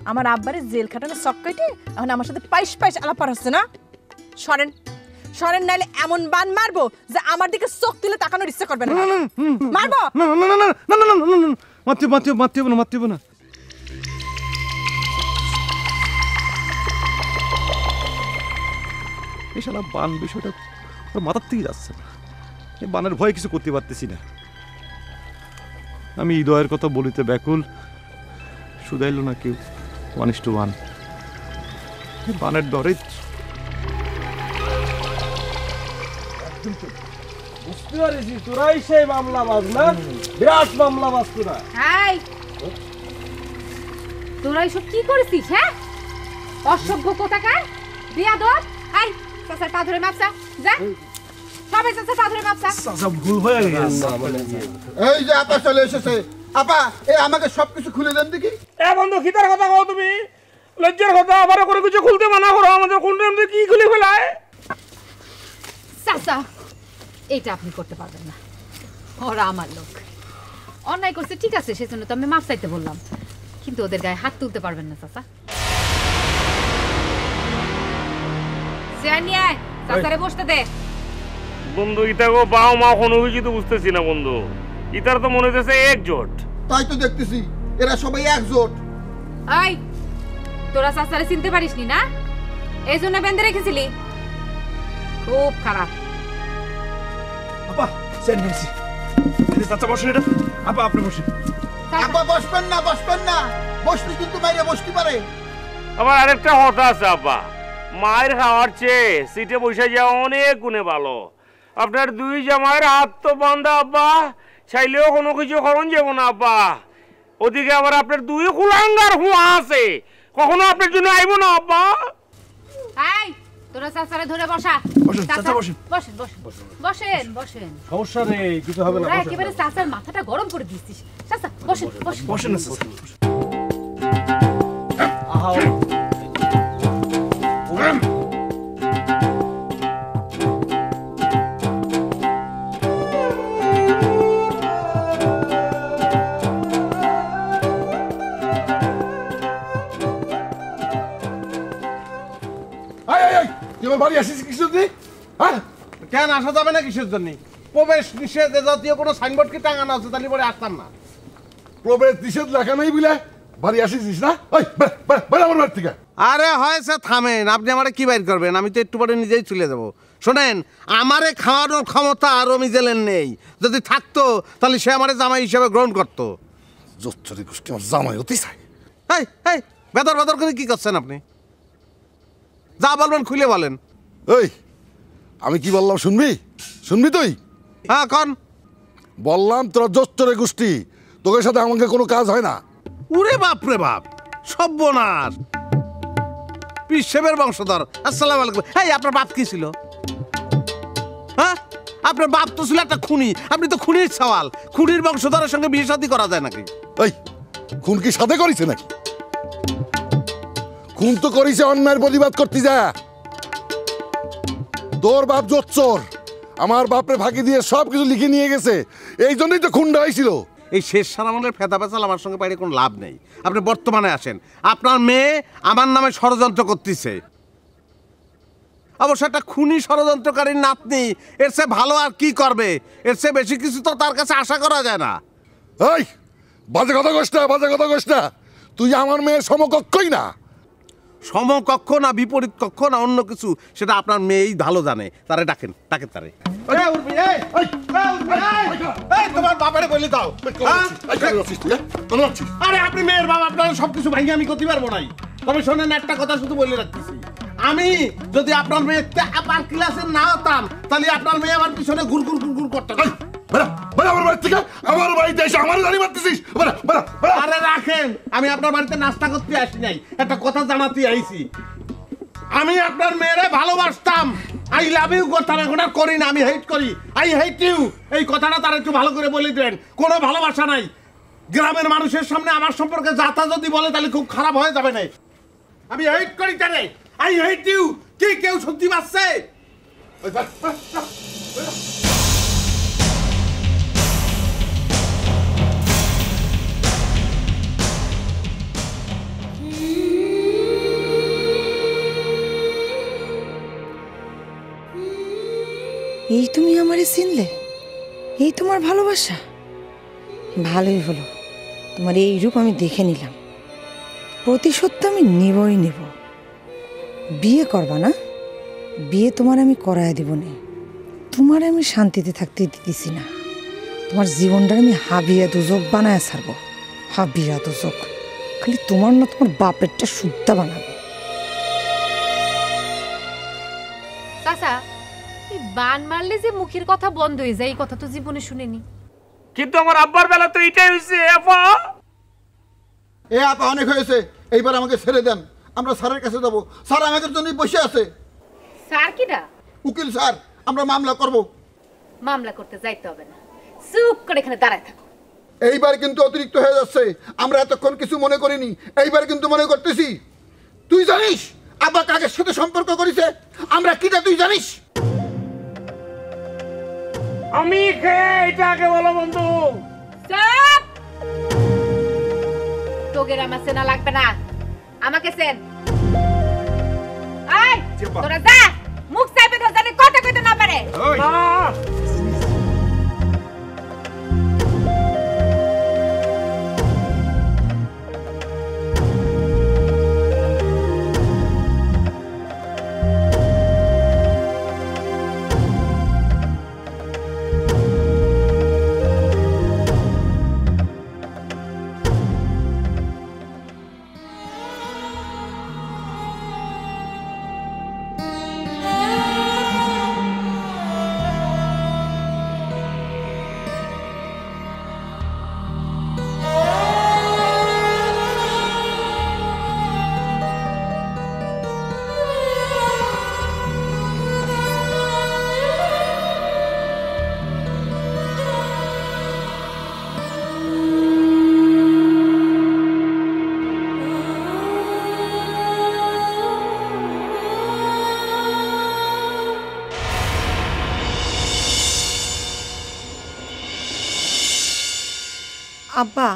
আমার আব্বারে জেল খাটানো চক্কাইটে এখন আমার সাথে পাইস আলাপ হচ্ছে না। সরেন নাইলে এমন বান মারবো যে আমার দিকে চোখ তুলে তাকানোর ইচ্ছা করবে না। মারবো না, মারতে না। এই শালা বান বিষয়টা মাথার থেকে যাচ্ছে না, এই বানের ভয়ে কিছু করতে পারতেছি না। আমি হৃদয়ের কথা বলিতে ব্যাকুল, শুধাইল না কেউ। 1:1 বানের ডরে বুঝতে পারিস তোরাই সেই মামলাবাজ না, বিরাট মামলাবাজ তোরা। হাই, তোরা এসব কি করেছিস? হ্যাঁ, অসভ্য কোথাকার, বিয়াদব। হাই, চাচার পা ধরে মাপসা, যা সবাই চাচার পা ধরে মাপসা। চাচা ভুল হয়ে গেছে। এই যে আপা চলে এসেছে। আপা, আমাকে সবকিছু খুলে দেন দেখি। বন্ধু, কিতার কথা কও তুমি? লজ্জার কথা, আবার করে কিছু খুলতে মানা করো। আমাদের কোনটা কি খুলে ফেলায়? চাচা, এটা আপনি করতে পারবেন না, ওরা আমার লোক। অন্যায় করছে ঠিক আছে, সেজন্য তো আমি মাপ চাইতে বললাম, কিন্তু ওদের গায়ে হাত তুলতে পারবেন না চাচা। চাচারে বসতে দে। বন্ধু, ইতাগো বাও মা কোনো কিছু তো বুঝতেছি না বন্ধু। ইতার তো মনে হচ্ছে একজোট। তাই তো দেখতেছি, এরা সবাই একজোট। এই, তোরা চাচারে চিনতে পারিসনি না, এই জন্য বেঁধে রেখেছিলি। খুব খারাপ। আপা চেন্নাইছি, চাচা বসেন, এটা আপা আপনি বসেন। আপা বসবেন না, বসলে কিন্তু বাইরে বসতে পারে। আবার আরেকটা কথা আছে আব্বা, মায়ের খাওয়ার চেয়ে সিটে বসে যাওয়া অনেক গুণে ভালো। আপনার 2 জামাইয়ের হাত তো বান্ধা আব্বা, চাইলেও কোনো কিছু করণ যাব না আব্বা। ওদিকে আবার আপনার 2 কুলাঙ্গার হুয়া আছে, কখনো আপনার জন্য আইব না আব্বা। এই, তোরা চাচারে ধরে বসা। চাচা বসেন। বসেন। সমস্যা নেই, কিছু হবে না। তোরা একেবারে চাচার মাথাটা গরম করে দিচ্ছিস। চাচা বসেন না চাচা। আহা, বাড়ি আসিস কিসের জন্য? কেন আসা যাবে না কিসের জন্য? প্রবেশ নিষেধ জাতীয় কোনো সাইনবোর্ড কি টাঙানো আছে? তাহলে পরে আসতাম না। প্রবেশ নিষেধ লেখা নেই বলে বাড়ি আসিস না? আমার বাড়ি থেকে। আরে হয়েছে, থামেন। আপনি আমারে কি বাইর করবেন? আমি তো একটু পরে নিজেই চলে যাব। শোনেন, আমারে খাওয়ানোর ক্ষমতা আর রমিজেলের নেই। যদি থাকতো তাহলে সে আমারে জামাই হিসেবে গ্রহণ করতো। জোচ্চরি গোষ্ঠী আমার জামাই হতে চাই। এই বেদর করে কি করছেন আপনি? যা বলবেন খুলে বলেন। এই আমি কি বললাম শুনবি? শুনবি তুই? হ্যাঁ কন। বললাম তোরা জোচ্চরে গোষ্ঠী, তোদের সাথে আমাকে কোনো কাজ হয় না। উরে বাপ রে বাপ, সর্বনাশ! পিসেবের বংশধর। আসসালামু আলাইকুম। এই আপনার বাপ কি ছিল? হ্যাঁ, আপনার বাপ তো ছিল একটা খুনি। আপনি তো খুনির সওয়াল। খুনির বংশধরের সঙ্গে বিয়ে শাদী করা যায় নাকি? এই খুন কি সাথে করিছে নাকি? খুন তো করিছে অন্যায়ের প্রতিবাদ করতে যা। তোর বাপ জোচ্চর, আমার বাপরে ফাঁকি দিয়ে সব কিছু লিখে নিয়ে গেছে, এই জন্যই তো খুনটা হয়েছিল। এই শেষ সারামলের ফেদা পেঁচাল আমার সঙ্গে বাইরে কোনো লাভ নেই। আপনি বর্তমানে আসেন। আপনার মেয়ে আমার নামে ষড়যন্ত্র করতেছে। অবশ্য একটা খুনি ষড়যন্ত্রকারীর নাতনি, এর চেয়ে ভালো আর কি করবে? এর চেয়ে বেশি কিছু তো তার কাছে আশা করা যায় না। এই বাজে কথা কইস না, বাজে কথা কইস না। তুই আমার মেয়ের সমকক্ষই না। সমকক্ষ না বিপরীত কক্ষ না অন্য কিছু, সেটা আপনার মেয়েই ভালো জানে। তারে ডাকেন, ডাকেন তারে। তোমার বাবারে বলে দাও। আরে আপনি মেয়ের বাবা, আপনার সবকিছু ভাঙিয়ে আমি করতে পারবো নাই। তবে শোনেন, একটা কথা শুধু বলে রাখতেছি, আমি যদি আপনার মেয়ে আমার ক্লাসে না হতাম, তাহলে আপনার মেয়ে আমার পিছনে ঘুর ঘুর ঘুর ঘুর করতো না। আমার বাড়িতে এসে আমার গাড়ি মারতেছিস? আরে রাখেন, আমি আপনার বাড়িতে নাস্তা করতে আসি নাই, একটা কথা জানাতে আইছি। আমি আপনার মেয়েরে ভালোবাসতাম, আই লাভ ইউ করতাম, এখন আর করি না। আমি হেট করি, আই হেট ইউ। এই কথাটা তার একটু ভালো করে বলে দেন। কোনো ভালোবাসা নাই। গ্রামের মানুষের সামনে আমার সম্পর্কে যাতা যদি বলে তাহলে খুব খারাপ হয়ে যাবে না। আমি হেট করি তারে, আই হেট ইউ। কি কেউ সত্যি পাচ্ছে? এই তুমি আমারে চিনলে? এই তোমার ভালোবাসা? ভালোই হলো, তোমার এই রূপ আমি দেখে নিলাম। প্রতিশোধ তো আমি নেবই নেব। বিয়ে করবা না? বিয়ে তোমার আমি করায় দেব না। তোমার আমি শান্তিতে থাকতে দিতেছি না। তোমার জীবনটা আমি হাবিয়া দুজক বানায় ছাড়বো। হাবিয়া দুজক। খালি তোমার না, তোমার বাপেরটা শুদ্ধ বানাবো। চাচা, এই বান মারলে যে মুখের কথা বন্ধ হয়ে যায়, এই কথা তো জীবনে শুনিনি। কিন্তু আমার আব্বার বেলা তো এটাই হয়েছে। আপা এ আপা অনেক হয়েছে, এইবার আমাকে ছেড়ে দেন। আমরা স্যারের কাছে যাবো। স্যার আমাদের জন্যই বসে আছে। স্যার কিডা? উকিল স্যার। আমরা মামলা করব। মামলা করতে যাইতে হবে না, চুপ করে এখানে দাঁড়ায় থাকো। এইবার কিন্তু অতিরিক্ত হয়ে যাচ্ছে। আমরা এতক্ষণ কিছু মনে করিনি, এইবার কিন্তু মনে করতেছি। তুই জানিস আব্বা কাকের সাথে সম্পর্ক করেছে? আমরা কিটা তুই জানিস? আমি এটা আগে বলো বন্ধু। চুপ! তোগের আমার চেনা লাগবে না, আমাকে চেন। আয় তোরা যা, মুখ চাইবে ধর জানি কথা কইতে না পারে। আব্বা,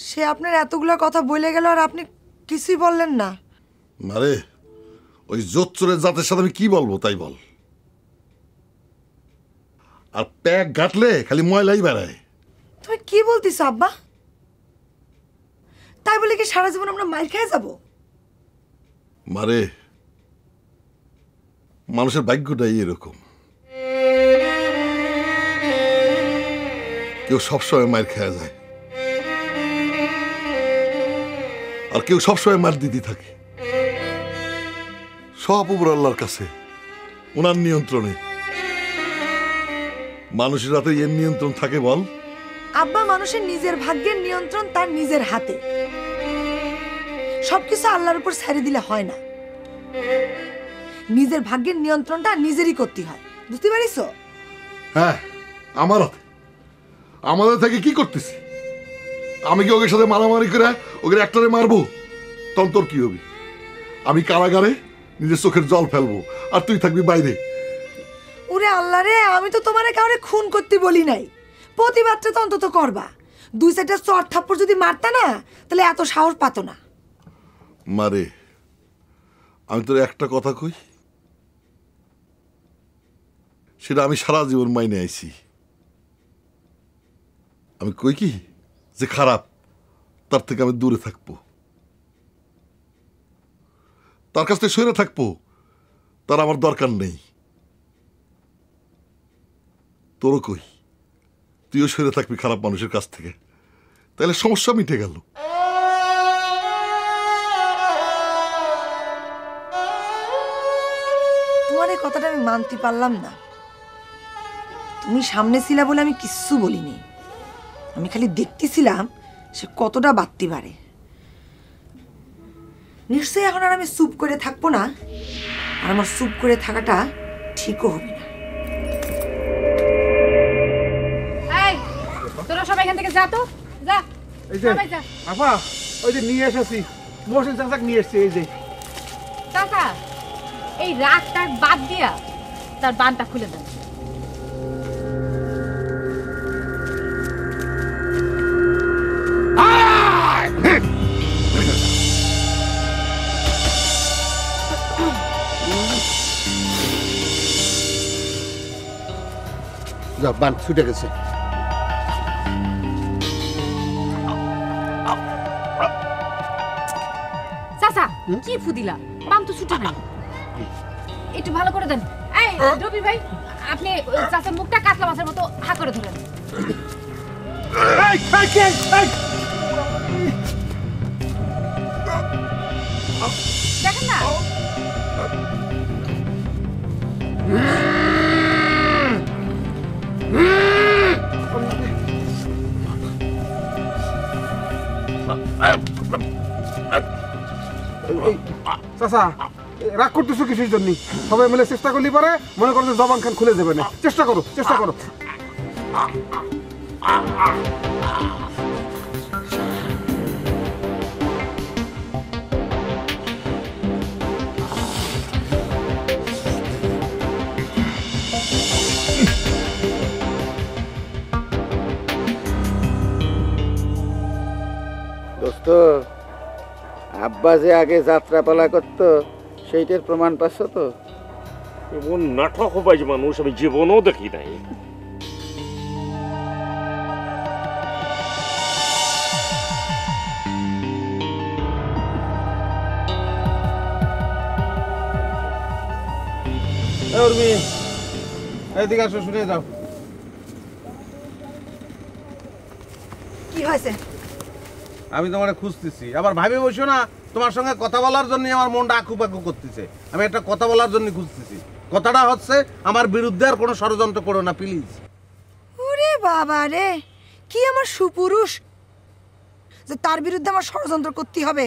সে আপনার এতগুলো কথা বলে গেল আর আপনি কিছুই বললেন না। মারে ওই জোচ্চরের জাতের সাথে আমি কি বলবো তাই বল। আর প্যাক গাঁটলে খালি ময়লাই বেড়ায়। তুমি কি বলতিস আব্বা? তাই বলে কি সারা জীবন আমরা মাইর খেয়ে যাব? মারে মানুষের ভাগ্যটাই এরকম, কেউ সবসময় মার খেয়ে যায় আর কেউ সবসময় মার দিতে থাকে। সব উপর আল্লাহর কাছে, ওনার নিয়ন্ত্রণে। মানুষের হাতে এর নিয়ন্ত্রণ থাকে বল? আব্বা, মানুষের নিজের ভাগ্যের নিয়ন্ত্রণ তার নিজের হাতে। সবকিছু আল্লাহর উপর ছেড়ে দিলে হয় না, নিজের ভাগ্যের নিয়ন্ত্রণটা নিজেরই করতে হয়। বুঝতে পারিস? হ্যাঁ, আমার হাতে। আমাদের থেকে কি করতেছি? আমি কি ওকে সাথে মারামারি করে ওকে একটারে মারবো? তখন তোর কি হবি? আমি কারাগারে নিজের চোখের জল ফেলবো আর তুই থাকবি বাইরে। ওরে আল্লাহ রে, আমি তো তোমারে কাউরে খুন করতে বলি নাই, প্রতিবাদটা তো অন্তত করবা। 2-4টা চড় থাপ্পড় যদি মারতা না, তাহলে এত সাহস পাতো না। মারে, আমি তোর একটা কথা কই, সেটা আমি সারা জীবন মাইনে আইছি। আমি কই কি যে খারাপ, তার থেকে আমি দূরে থাকবো, তার কাছ থেকে সরে থাকবো, তার আমার দরকার নেই। তোরও কই, তুইও সরে থাকবি খারাপ মানুষের কাছ থেকে, তাহলে সমস্যা মিটে গেল। তোমার এই কথাটা আমি মানতে পারলাম না। তুমি সামনে ছিলা বলে আমি কিচ্ছু বলিনি, আমি খালি দেখতেছিলাম সে কতটা বাড়তে পারে। নিশ্চয়ই এখন আর আমি চুপ করে থাকবো না, আর আমার চুপ করে থাকাটা ঠিকও হবে না। এই তোরা সবাই এখান থেকে যা তো, যা এই যে সবাই যা। আপা, ওই যে নিয়ে এসেছি, মোহসিন চাচাকে নিয়ে এসছি। এই যে চাচা, এই রাগটা বাদ দিয়া তার বানটা খুলে দেন। বান ছুটে গেছে। চাচা কি ফুদিলা, বান তো ছুটে নাই, একটু ভালো করে দেন। এই রবি ভাই, আপনি চাচার মুখটা কাতলা মাছের মতো হা করে ধরেন। দেখেন না, চাচা রাগ করতেছো কিসের জন্য? সবাই মিলে চেষ্টা করলে পারে, মনে করো যে জবান খান খুলে যাবে না। চেষ্টা করো, চেষ্টা করো। দোস্ত, আব্বা যে আগে যাত্রাপালা করতো সেইটার প্রমাণ পাচ্ছ তো? এমন নাটক হবাই মানুষ আমি জীবনও দেখি নাই। এইদিকে আসো, শুনে যাও। কি হয়েছে? আমি তোমার খুঁজতেছি, আবার ভাবি বসো না। তোমার সঙ্গে কথা বলার জন্য আমার মনটা আকুপাকু করতেছে। আমি একটা কথা বলার জন্য খুঁজতেছি। কথাটা হচ্ছে, আমার বিরুদ্ধে আর কোনো ষড়যন্ত্র করো না প্লিজ। ওরে বাবা রে, কি আমার সুপুরুষ যে তার বিরুদ্ধে আমার ষড়যন্ত্র করতে হবে।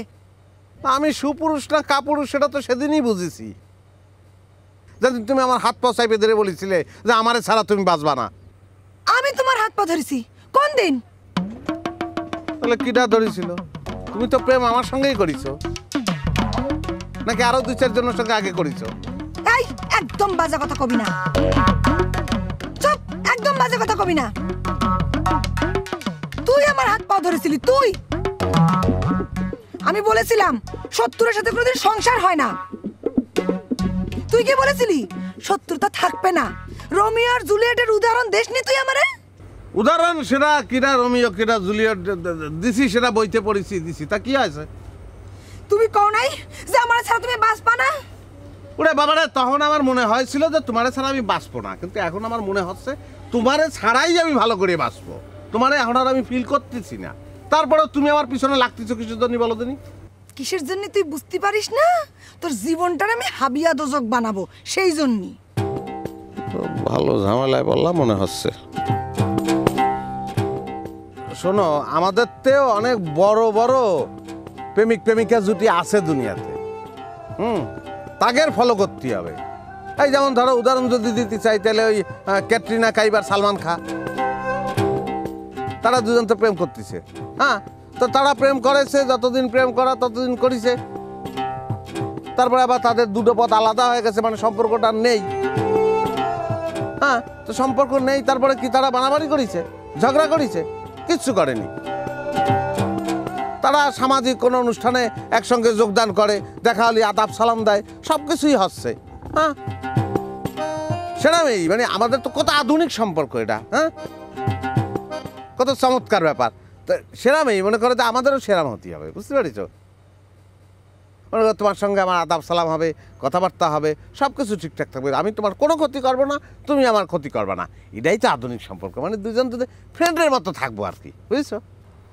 আমি সুপুরুষ না কাপুরুষ সেটা তো সেদিনই বুঝেছি, যেদিন তুমি আমার হাত পা চাইপে ধরে বলেছিলে যে আমারে ছাড়া তুমি বাঁচবা না। আমি তোমার হাত পা ধরেছি কোন দিন? তাহলে কিটা ধরেছিল? তুমি তো প্রেম আমার সঙ্গেই করিছো, নাকি আরো 2-4 জনের সঙ্গে আগে করিছো? এই একদম বাজে কথা কবি না, চুপ, একদম বাজে কথা কবি না। তুই আমার হাত পা ধরেছিলি, তুই। আমি বলেছিলাম শত্রুর সাথে কোনোদিন সংসার হয় না। তুই কি বলেছিলি? শত্রুতা থাকবে না। রোমিও আর জুলিয়েটের উদাহরণ দেশনি তুই আমারে। উদাহরণ সেটা কিরা রোমিও কিরা জুলিয়েট দিছি, সেটা বইতে পড়েছি দিছি, তা কি আছে? তুমি কও নাই যে আমার ছাড়া তুমি বাঁচবা না? ওরে বাবারে, তখন আমার মনে হয়েছিল যে তোমারে ছাড়া আমি বাঁচবো না, কিন্তু এখন আমার মনে হচ্ছে তোমারে ছাড়াই আমি ভালো করে বাঁচবো। তোমারে এখন আর আমি ফিল করতেছি না। তারপরে তুমি আমার পিছনে লাগতেছো কিসের জন্য বলো দিনি? কিসের জন্য তুই বুঝতে পারিস না? তোর জীবনটার আমি হাবিয়া দোজক বানাবো, সেই জন্যই। ভালো ঝামেলায় বললাম মনে হচ্ছে। শোনো, আমাদের তেও অনেক বড় বড় প্রেমিক প্রেমিকা জুটি আছে দুনিয়াতে। তাগের ফলো করতে হবে। এই যেমন ধরো উদাহরণ যদি দিতে চাই তাহলে ওই ক্যাটরিনা কাইফ আর সালমান খান, তারা দুজন তো প্রেম করতেছে। হ্যাঁ, তো তারা প্রেম করেছে, যতদিন প্রেম করা ততদিন করেছে, তারপরে আবার তাদের দুটো পথ আলাদা হয়ে গেছে, মানে সম্পর্কটা নেই। হ্যাঁ, তো সম্পর্ক নেই, তারপরে কি তারা বাড়াবাড়ি করেছে, ঝগড়া করেছে? কিচ্ছু করেনি। তারা সামাজিক কোনো অনুষ্ঠানে একসঙ্গে যোগদান করে, দেখা হলে আদাব সালাম দেয়, সব কিছুই হচ্ছে। হ্যাঁ, সেরকমই মানে আমাদের তো কত আধুনিক সম্পর্ক এটা। হ্যাঁ, কত চমৎকার ব্যাপার। তো সেরকমই মনে করো যে আমাদেরও সেরাম হতে হবে, বুঝতে পারিস? মনে করো তোমার সঙ্গে আমার আদাব সালাম হবে, কথাবার্তা হবে, সব কিছু ঠিকঠাক থাকবে। আমি তোমার কোনো ক্ষতি করবো না, তুমি আমার ক্ষতি করবে না। এটাই তো আধুনিক সম্পর্ক, মানে দুজন যদি ফ্রেন্ডের মতো থাকবো আর কি, বুঝছো?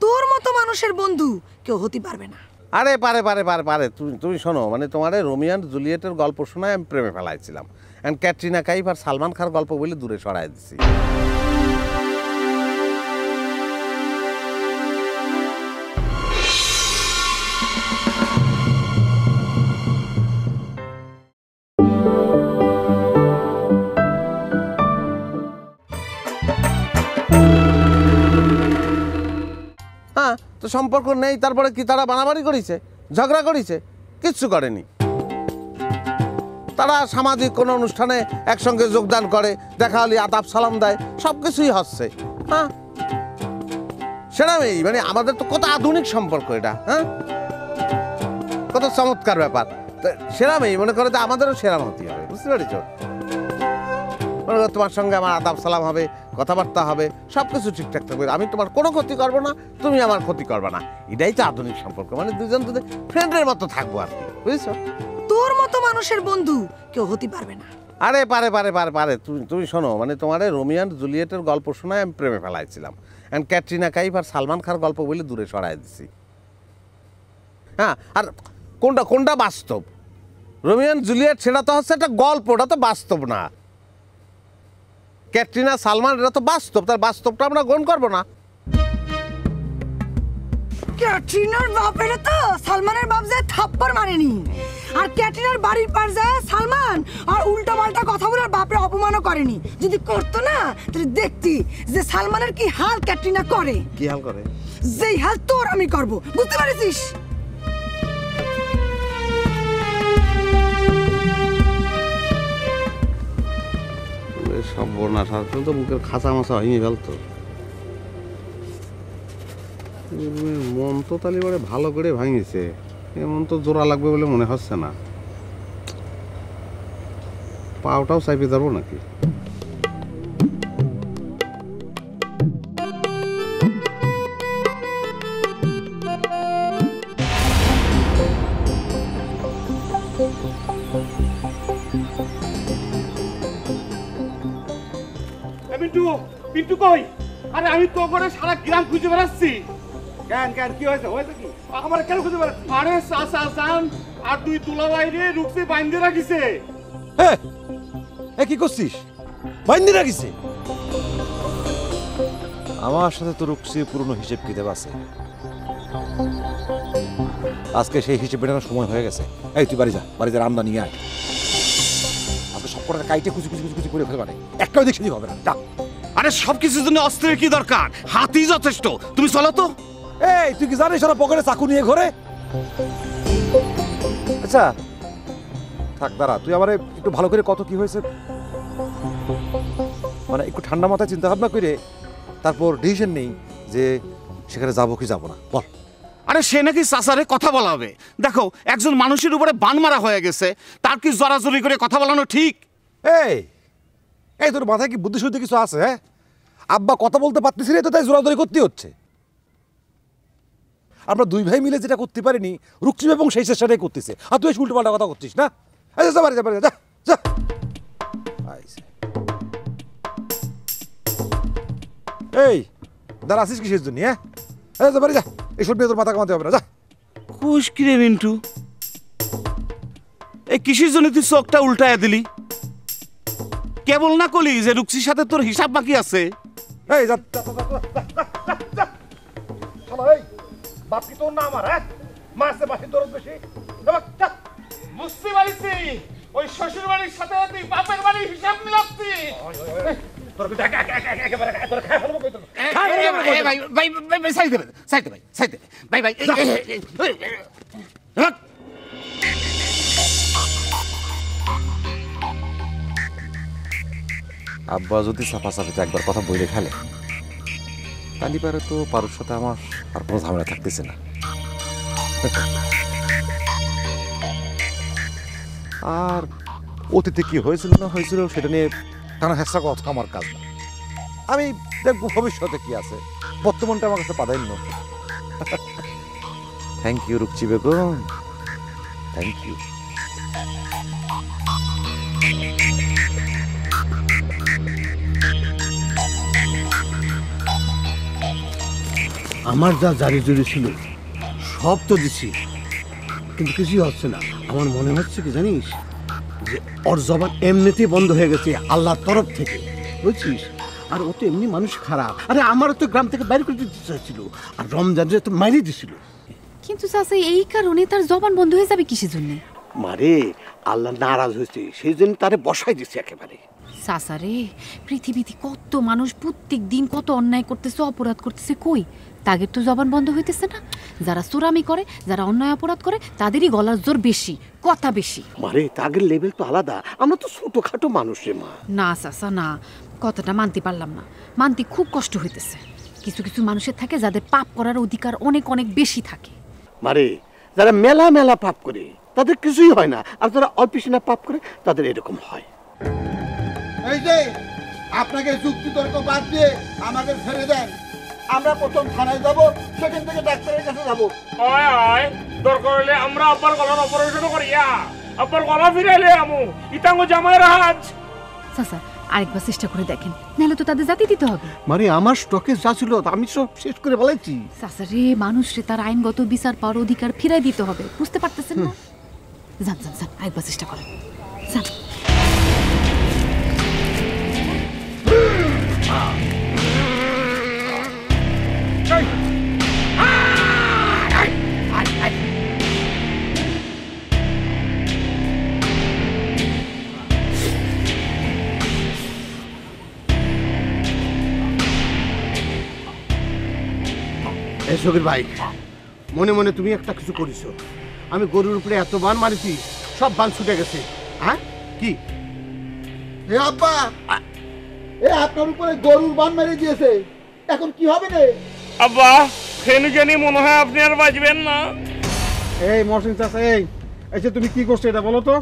তোর মতো মানুষের বন্ধু কেউ হতে পারবে না। আরে পারে পারে পারে পারে। তুমি শোনো, মানে তোমার রোমিও আর জুলিয়েটের গল্প শোনায় আমি প্রেমে ফেলাইছিলাম, অ্যান্ড ক্যাটরিনা কাইফ আর সালমান খান গল্প বলে দূরে সরাই দিছি। হ্যাঁ, তো সম্পর্ক নেই, তারপরে কি তারা বাড়াবাড়ি করেছে, ঝগড়া করেছে? কিচ্ছু করেনি। তারা সামাজিক কোনো অনুষ্ঠানে একসঙ্গে যোগদান করে, দেখা হলে আদাব সালাম দেয়, সব কিছুই হচ্ছে। হ্যাঁ, সেরকমই মানে আমাদের তো কত আধুনিক সম্পর্ক এটা। হ্যাঁ, কত চমৎকার ব্যাপার। তো সেরকমই মনে করো যে আমাদেরও সেরাম হতে হবে, বুঝতে পারিস? মনে করো তোমার সঙ্গে আমার আদাব সালাম হবে, কথাবার্তা হবে, সব কিছু ঠিকঠাক থাকবে। আমি তোমার কোনো ক্ষতি করবো না, তুমি আমার ক্ষতি করবে না। এটাই তো আধুনিক সম্পর্ক, মানে দুজন যদি ফ্রেন্ডের মতো থাকবো আর কি, বুঝছো? তোর মতো মানুষের বন্ধু কেউ হতে পারবে না। আরে পারে পারে পারে পারে। তুমি শোনো, মানে তোমার রোমিও আর জুলিয়েটের গল্প শোনায় আমি প্রেমে ফেলাইছিলাম, অ্যান্ড ক্যাটরিনা কাইফ আর সালমান খান গল্প বলে দূরে সরাই দিছি। হ্যাঁ, আর কোনটা কোনটা বাস্তব? রোমিও আর জুলিয়েট সেটা তো হচ্ছে একটা গল্প, ওটা তো বাস্তব না। ক্যাটরিনা সালমান এটা তো বাস্তব, তার বাস্তবটা আমরা গ্রহণ করবো না। ক্যাটরিনার বাপের তো সালমানের বাপ যায় থাপ্পড় মারেনি, আর ক্যাটরিনার বাড়ির পার যায় সালমান আর উল্টা পাল্টা কথা বলে বাপের অপমানও করেনি। যদি করতো না তাহলে দেখতি যে সালমানের কি হাল ক্যাটরিনা করে। কি হাল করে? যেই হাল তোর আমি করব, বুঝতে পারছিস? সব বর্ণা সাথে তো মুখের খাঁচা মাছা হয়নি ফেলতো। মন তো তাহলে এবারে ভালো করে ভাঙিছে, এমন তো জোড়া লাগবে বলে মনে হচ্ছে না। পাওটাও চাইপে যাবো নাকি? পিন্টু, পিন্টু কই? আরে আমি তো করে সারা গ্রাম খুঁজে বেড়াচ্ছি। কেন কেন কি হয়েছে? হয়েছে কি? আমার কেন খুঁজে বেড়াচ্ছি? আরে চাচা চান আর দুই তুলা বাইরে রুকসে বাইন্ধে রাখিছে। কি করছিস? বাইন্ধে রাখিছে? আমার সাথে তো রুকসি পুরনো হিসেব কিতাব আছে, আজকে সেই হিসেব মেটানোর সময় হয়ে গেছে। এই তুই বাড়ি যা, বাড়িতে রান্না নিয়ে আয়। আজকে সব কটা কাইটে কুচি কুচি কুচি কুচি করে ফেলবা না, একটাও দিক সেদিক হবে না। যা। আরে সব কিছুর জন্য অস্ত্রের কি দরকার? হাতই যথেষ্ট। তুমি চলো তো। এই তুই কি জানিস ওরা পকেটে চাকু নিয়ে ঘোরে? আচ্ছা থাক, দাঁড়া, তুই আমারে একটু ভালো করে কত কি হয়েছে মানে একটু ঠান্ডা মাথায় চিন্তা ভাবনা করে তারপর ডিসিশন নেই যে সেখানে যাবো কি যাবো না, বল। আরে সে নাকি চাচারে কথা বলাবে। দেখো, একজন মানুষের উপরে বান মারা হয়ে গেছে, তার কি জড়াজড়ি করে কথা বলানো ঠিক? এই এই তোর মাথায় কি বুদ্ধি শুদ্ধি কিছু আছে? হ্যাঁ, আব্বা কথা বলতে পারতেছি না তো তাই জোরাজোরি করতে হচ্ছে। আমরা দুই ভাই মিলে যেটা করতে পারিনি রুকসিম এবং সেই চেষ্টাটাই করতেছে, আর তুই উল্টো পাল্টা কথা করছিস না। যা বাড়ি যা, বাড়ি যা, যা। এই দাঁড়া আসিস কিসের জন্য? হ্যাঁ, যা বাড়ি যা, এইসব নিয়ে তোর মাথা কামাতে হবে না, যা। কোষ কি রে মিন্টু, এই কিসের জন্য তুই চোখটা উল্টায় দিলি? কেবল না কলি যে রুক্সির সাথে তোর হিসাব বাকি আছে? এই যা বাপ কি তোর না আমার? হ্যাঁ, মাসে বাসি দরদ বেশি। বুঝতে পারছি ওই শ্বশুর বাড়ির সাথে তুই বাপের বাড়ির হিসাব মিলাচ্ছিস। আব্বা যদি চাপাচাপিতে একবার কথা বলে ফেলে তাহলে পারে তো পারুর সাথে আমার আর কোনো ঝামেলা থাকতেছে না। আর অতীতে কি হয়েছিল না হয়েছিল সেটা নিয়ে টানা হেসা কথা আমার কাজ না। আমি দেখবো ভবিষ্যতে কি আছে, বর্তমানটা আমার কাছে প্রাধান্য। Thank you Rukchi Begum, thank you. আমার যা জারি জুরি ছিল সব তো দিছি, কিন্তু কিছুই হচ্ছে না। আমার মনে হচ্ছে কি জানিস, যে ওর জবান এমনিতেই বন্ধ হয়ে গেছে আল্লাহর তরফ থেকে, বুঝছিস? আর ও তো এমনি মানুষ খারাপ। আরে আমারও তো গ্রাম থেকে বাইরে করে দিতে চাইছিল, আর রমজানে তো মারিয়ে দিছিল। কিন্তু চাচা এই কারণে তার জবান বন্ধ হয়ে যাবে কিসের জন্য? মারে আল্লাহ নারাজ হয়েছে, সেই জন্য তারে বসাই দিচ্ছে একেবারে। চাচা রে, পৃথিবীতে কত মানুষ প্রত্যেক দিন কত অন্যায় করতেছে, অপরাধ করতেছে, কই তাদের তো জবান বন্ধ হইতেছে না। যারা চোরামি করে, যারা অন্যায় অপরাধ করে, তাদেরই গলার জোর বেশি, কথা বেশি। মারে তাদের লেভেল তো আলাদা, আমরা তো ছোটখাটো মানুষ রে মা। না চাচা না, কথাটা মানতে পারলাম না, মানতে খুব কষ্ট হইতেছে। কিছু কিছু মানুষের থাকে যাদের পাপ করার অধিকার অনেক অনেক বেশি থাকে। মারে যারা মেলা মেলা পাপ করে তাদের কিছুই হয় না, আর যারা অল্প সিনা পাপ করে তাদের এরকম হয়। এই যে আপনাকে যুক্তি তর্ক বাদ দিয়ে আমাকে ছেড়ে দেন, আমরা প্রথম থানায় যাব, সেখান থেকে ডাক্তারের কাছে যাব। হয় হয়, দরকার হলে আমরা আব্বার গলার অপারেশন করিয়া আব্বার গলা ফিরাইলে আমু ইতাঙ্গ জামাইয়ের হাজ। চাচা আরেকবার চেষ্টা করে দেখেন, নাহলে তো তাদের জাতি দিতে হবে। মানে আমার স্টকে যা ছিল আমি সব শেষ করে বলেছি। চাচা রে, মানুষ রে তার আইনগত বিচার পাওয়ার অধিকার ফিরাই দিতে হবে, বুঝতে পারতেছেন না? যান যান যান, আরেকবার চেষ্টা করেন, যান। শোকের ভাই, মনে মনে তুমি একটা কিছু করিস। আমি গরুর উপরে এত বান মারিছি, সব বান ছুটে গেছে। হ্যাঁ কি হে আব্বা, এ আপনার উপরে গরুর বান মেরে দিয়েছে, এখন কি হবে রে? আব্বা খেনি জানি মনে হয় আপনি আর বাঁচবেন না। এই মহসিন চাচা, এই যে তুমি কি করছো এটা বলো তো?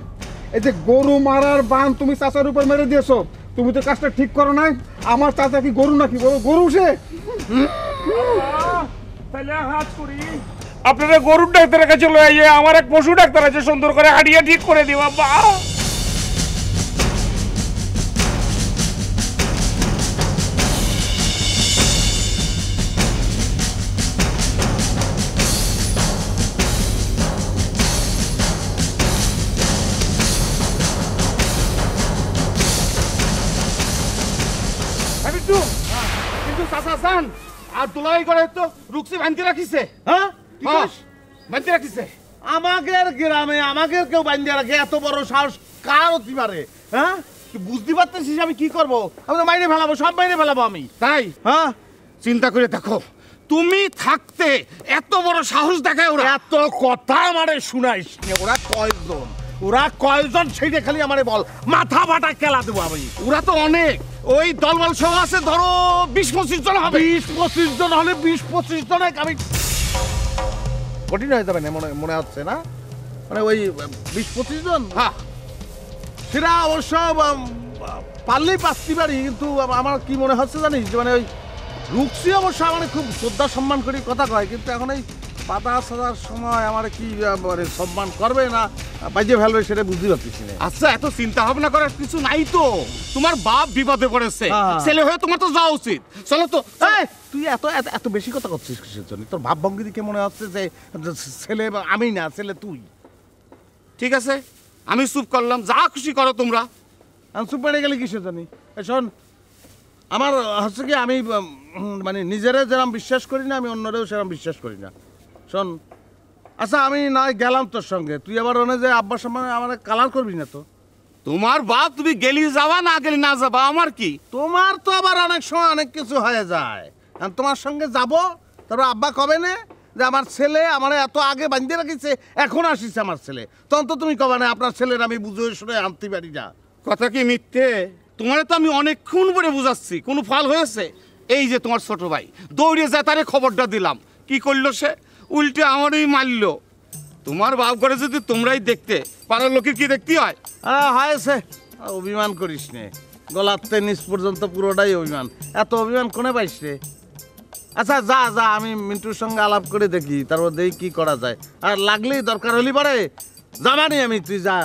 এই যে গরু মারার বান তুমি চাচার উপর মেরে দিয়েছো, তুমি তো কাজটা ঠিক করো নাই। আমার চাচা কি গরু নাকি? গরু সে। তাহলে হাত করি, আপনারা গরুর ডাক্তারের কাছে লয়ে যায়, আমার এক পশু ডাক্তার আছে, সুন্দর করে হাঁটিয়ে ঠিক করে দিব। আব্বা কিন্তু চাচা চান আর দুলাই করে তো রুকসি বাঁধতে রাখিছে। হ্যাঁ বাঁধতে রাখিছে আমাদের গ্রামে, আমাদের কেউ বাঁধতে রাখে? এত বড় সাহস কার হতে পারে? হ্যাঁ বুঝতে পারতেছিস আমি কি করবো? আমি তো মাইনে ফেলাবো, সব মাইনে ফেলাবো আমি। তাই হ্যাঁ, চিন্তা করে দেখো, তুমি থাকতে এত বড় সাহস দেখায় ওরা। এত কথা আমারে শুনাইস, ওরা কয়জন, ওরা কয়জন সেইটা খালি আমারে বল, মাথা ফাটা খেলা দেবো আমি। ওরা তো অনেক, ওই দলবল সহ আছে ধরো 20-25 জন হবে। 20-25 জন হলে 20-25 জন আমি কঠিন হয়ে যাবে না মনে হচ্ছে না? মানে ওই 20-25 জন, হ্যাঁ সেটা অবশ্য পারলেই পাচ্ছি পারি, কিন্তু আমার কি মনে হচ্ছে জানিস, মানে ওই রুকসি অবশ্য মানে খুব শ্রদ্ধা সম্মান করে কথা কয়, কিন্তু এখন এই পাতা সাজার সময় আমার কি মানে সম্মান করবে না বাজে ফেলবে সেটা বুঝতে পারতেছি না। আচ্ছা এত চিন্তা ভাবনা করার কিছু নাই তো, তোমার বাপ বিপদে পড়েছে, ছেলে হয়ে তোমার তো যাওয়া উচিত। চলো তো। তুই এত এত এত বেশি কথা করছিস কিসের জন্য? তোর ভাবভঙ্গি দেখে মনে হচ্ছে যে ছেলে আমি না, ছেলে তুই। ঠিক আছে আমি চুপ করলাম, যা খুশি করো তোমরা। আমি চুপ পেড়ে গেলে কিসের জন্য? শোন, আমার হচ্ছে কি আমি মানে নিজেরা যেরকম বিশ্বাস করি না, আমি অন্যরাও সেরকম বিশ্বাস করি না। শোন, আচ্ছা আমি না গেলাম তোর সঙ্গে, তুই আবার ওনে যে আব্বার সামনে আমার কালার করবি না তো? তোমার বাপ তুমি গেলি যাবা না গেলি না যাবা আমার কি? তোমার তো আবার অনেক সময় অনেক কিছু হয়ে যায়। আর তোমার সঙ্গে যাব, তারপর আব্বা কবে না যে আমার ছেলে আমার এত আগে বাঁধিয়ে রাখিছে, এখন আসিছে আমার ছেলে, তখন তো তুমি কবে না আপনার ছেলের আমি বুঝে শুনে আনতে পারি না। কথা কি মিথ্যে? তোমার তো আমি অনেকক্ষণ পরে বুঝাচ্ছি, কোনো ফল হয়েছে? এই যে তোমার ছোট ভাই দৌড়ে যায়, তারে খবরটা দিলাম, কি করলো সে? উল্টে আমারই মারলো। তোমার বাপ করে যদি তোমরাই দেখতে, পাড়ার লোকের কি দেখতে হয়? হয়েছে, অভিমান করিস নে, গলাতে নিচ পর্যন্ত পুরোটাই অভিমান। এত অভিমান কোনে পাইস রে? আচ্ছা যা যা, আমি মিন্টুর সঙ্গে আলাপ করে দেখি, তারপর দেখি কি করা যায়। আর লাগলেই দরকার হলি পারে যাবানি আমি, তুই যা।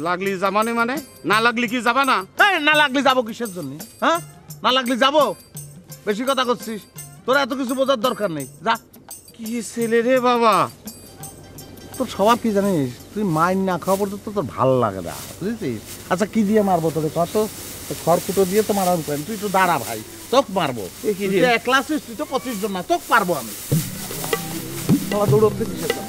লাগলি যাবানি মানে? না লাগলি কি যাবা না? না লাগলি যাবো কিসের জন্য? হ্যাঁ, না লাগলি যাবো? বেশি কথা করছিস, তোরা এত কিছু বোঝার দরকার নেই, যা। কি ছেলে রে বাবা, তোর স্বভাব কি জানিস? তুই মাইন না খাওয়া পর্যন্ত তোর ভালো লাগে না, বুঝেছিস? আচ্ছা কি দিয়ে মারবো তোকে কত? খড়কুটো দিয়ে তো মারার উপায়, তুই একটু দাঁড়া ভাই, তোক মারবো। তুই 1 তুই তো 25 জন না, তোক পারবো আমি। দৌড়তে কিসের জন্য?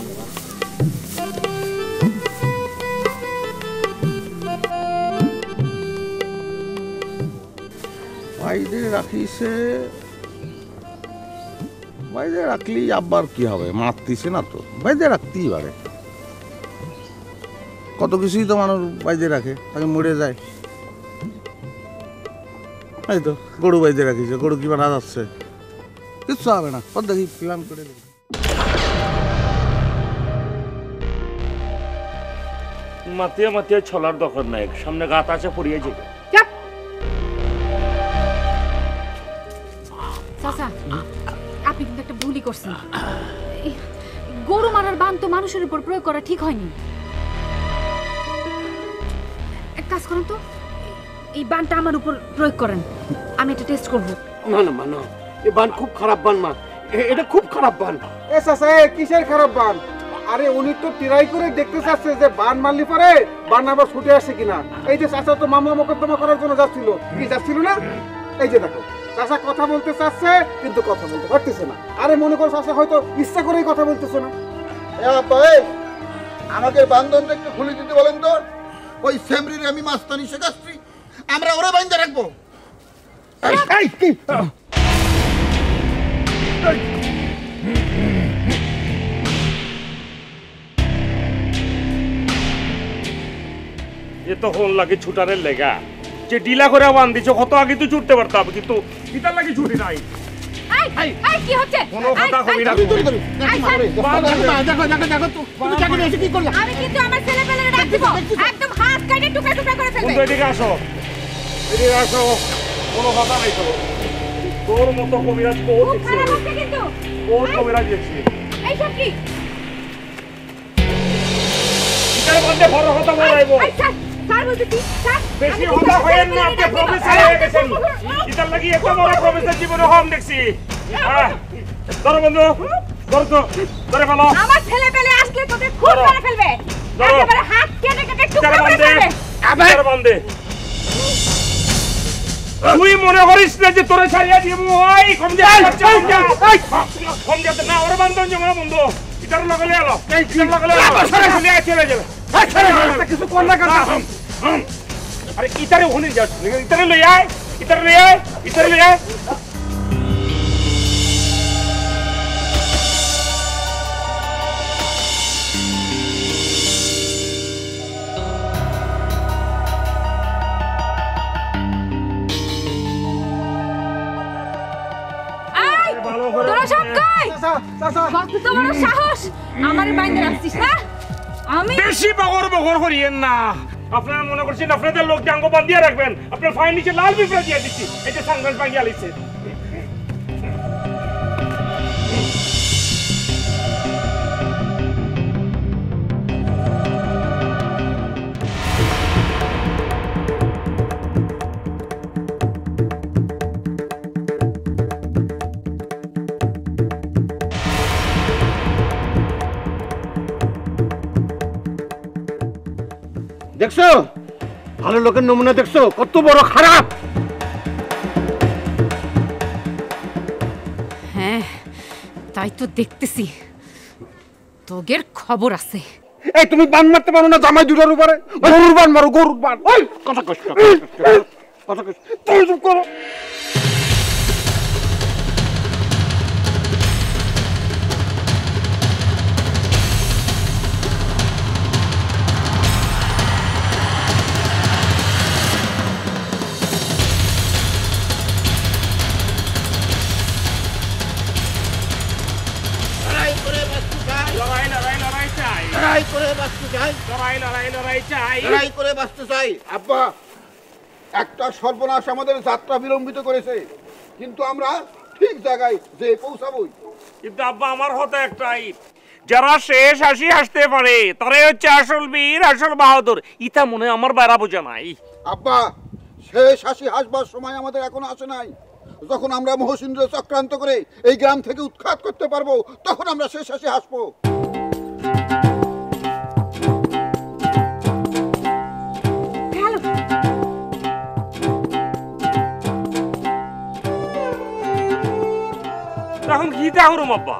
বাইরে রাখিছে, বাইরে রাখলি আবার কি হবে? মারতিছে না তো, বাইরে রাখতেই পারে। কত কিছুই তো মানুষ বাইরে রাখে, তাকে মরে যায়। এই তো গরু বাইরে রাখিছে, গরু কি মারা যাচ্ছে? কিচ্ছু হবে না, কত দেখি প্ল্যান করে দেখি। মাতিয়া মাতিয়া ছলার দরকার নাই, সামনে গাত আছে পড়িয়ে যাবে। চাচা, আপনি কিন্তু একটা ভুলই করছেন। গরু মারার বান তো মানুষের উপর প্রয়োগ করা ঠিক হয়নি। এক কাজ করেন তো, এই বানটা আমার উপর প্রয়োগ করেন, আমি এটা টেস্ট করব। না না মা, না, এই বান খুব খারাপ বান মা, এটা খুব খারাপ বান। এ চাচা, কিসের খারাপ বান? আরে উনি তো ট্রাই করে দেখতে চাচ্ছে যে বান মারলি পরে বান আবার ছুটে আসে কিনা। এই যে চাচা তো মামলা মোকদ্দমা করার জন্য যাচ্ছিল, কি যাচ্ছিল না? এই যে দেখো, চাচা কথা বলতে চাচ্ছে কিন্তু কথা বলতে পারতেছে না। আরে মনে করো চাচা হয়তো ইচ্ছা করেই কথা বলতেছে না। আমাকে বান্ধবটা একটু খুলে দিতে বলেন তো। ওই সেমরির আমি মাস্তানি শেখাচ্ছি, আমরা ওরে বাইন্দা রাখবো। এ তখন লাগে ছুটারের লেগা, যে ডিলা করে বান দিছো, কত আগে তো ছুটতে পারতাম, কিন্তু কিতার লাগে ছুটি নাই। কি হচ্ছে? কোনো কথা কবি না। আমি কিন্তু আমার ছেলে পেলেরে ডাক দিব, একদম হাত কেটে টুকরা টুকরা করে ফেলবে। বন্ধু এদিকে আসো, এদিকে আসো, কোনো কথা নাই তো। তোর মতো কবিরাজ কোন দিচ্ছে? কিন্তু কোন কবিরাজ দিচ্ছে? এইসব কি? কিতার মধ্যে বড় কথা বলাইবো। স্যার বলতেছি, স্যার বেশি কথা হয়েন না, আপনি প্রফেসর হয়ে গেছেন। কিতার লাগি এত বড় প্রফেসর জীবনে কম দেখছি। ধরো বন্ধু, ধরো তো, ধরে ফেলো। আমার ছেলে পেলে আসলে তোদের খুন করে ফেলবে, একেবারে হাত কেটে কেটে টুকরা করে ফেলবে। আবার বন্ধে, তুই মনে করিস না যে তোরে ছাড়িয়ে দিব? ওই কম যা, কম যাতে না, ওর বান্ধব জমা বন্ধু, ইতার লগলে এলো, ইতার লগলে এলো, চলে চলে যাবে। কিছু কর না কেন? আরে ইতারে ওখানে যাস, ইতারে লই আয়, ইতারে লই আয়, ইতারে লই আয়। তোরা সব কই? তোমার সাহস আমারে বাইন্ধে রাখছিস না? আমি বেশি বগর বগর করিয়েন না। আপনারা মনে করছেন আপনাদের লোক জাঙ্গ বান্ধিয়ে রাখবেন, আপনার ফাইন নিচে লাল পিঁপড়া দিয়ে দিচ্ছি। এই যে সানগ্লাস ভাঙিয়ে আলিছে। দেখছো ভালো লোকের নমুনা দেখছো কত বড় খারাপ। হ্যাঁ তাই তো দেখতেছি, তোগের খবর আছে। এই তুমি বান মারতে পারো না জামাই দুটার উপরে? গরুর বান মারো, গরুর বান। ওই কথা কষ্ট কথা কষ্ট তুমি চুপ করো। আব্বা একটা সর্বনাশ আমাদের যাত্রা বিলম্বিত করেছে, কিন্তু আমরা ঠিক জায়গায় যে পৌঁছাবই। কিন্তু আব্বা আমার হতো একটাই, যারা শেষ হাসি হাসতে পারে তারাই হচ্ছে আসল বীর, আসল বাহাদুর। ইতা মনে আমার বাইরা বোঝা নাই। আব্বা শেষ হাসি হাসবার সময় আমাদের এখনো আসে নাই। যখন আমরা মহসিন্দ্র চক্রান্ত করে এই গ্রাম থেকে উৎখাত করতে পারবো, তখন আমরা শেষ হাসি হাসবো। এখন কি তাহরম আব্বা?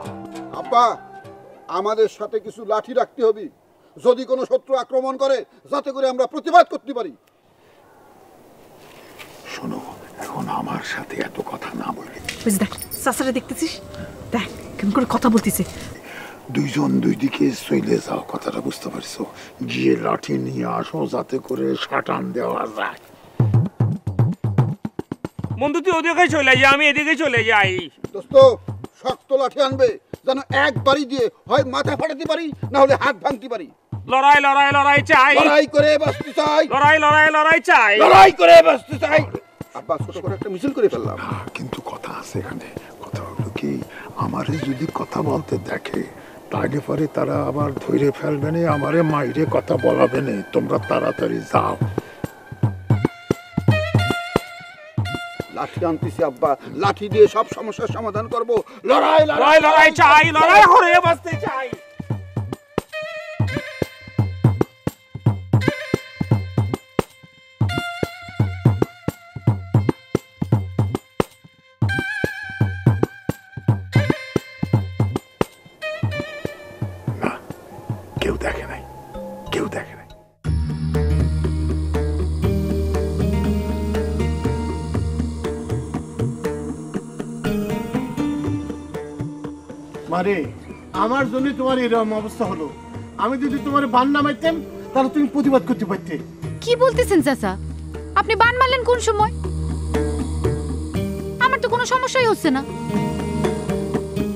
আব্বা আমাদের সাথে কিছু লাঠি রাখতে হবে, যদি কোনো শত্রু আক্রমণ করে যাতে করে আমরা প্রতিবাদ করতে পারি। শোনো, এখন আমার সাথে এত কথা না বলে দেখ চাচারা দেখতেছিস, দেখ কেমন করে কথা বলতেছে। দুইজন দুই দিকে চলে যাও, কথাটা বুঝতে পারছো? গিয়ে লাঠি নিয়ে আসো যাতে করে সাটান দেওয়া যায়। বন্ধু তুই ওদিকে চলে যা, আমি এদিকে চলে যাই। দোস্ত শক্ত লাঠি আনবে, যেন একবারই দিয়ে হয় মাথা ফাটাতে পারি, না হলে হাত ভাঙতে পারি। লড়াই লড়াই লড়াই চাই, লড়াই করে বাঁচতে চাই, লড়াই লড়াই লড়াই চাই, লড়াই করে বাঁচতে চাই। আব্বা ছোট করে একটা মিছিল করে ফেললাম। কিন্তু কথা আছে এখানে। কথা হলো কি, আমারে যদি কথা বলতে দেখে তাহলে পরে তারা আবার ধরে ফেলবে না, আমারে মাইরে কথা বলাবে না। তোমরা তাড়াতাড়ি যাও। লাঠি আনতেছি আব্বা, লাঠি দিয়ে সব সমস্যার সমাধান করব। লড়াই লড়াই লড়াই চাই, লড়াই করে বাঁচতে চাই। কেউ দেখে নাই, কেউ দেখে নাই। মারে আমার জন্য তোমার এরকম অবস্থা হলো। আমি যদি তোমার বান না মারতাম তাহলে তুমি প্রতিবাদ করতে পারতে। কি বলতেছেন চাচা? আপনি বান মারলেন কোন সময়? আমার তো কোনো সমস্যাই হচ্ছে না।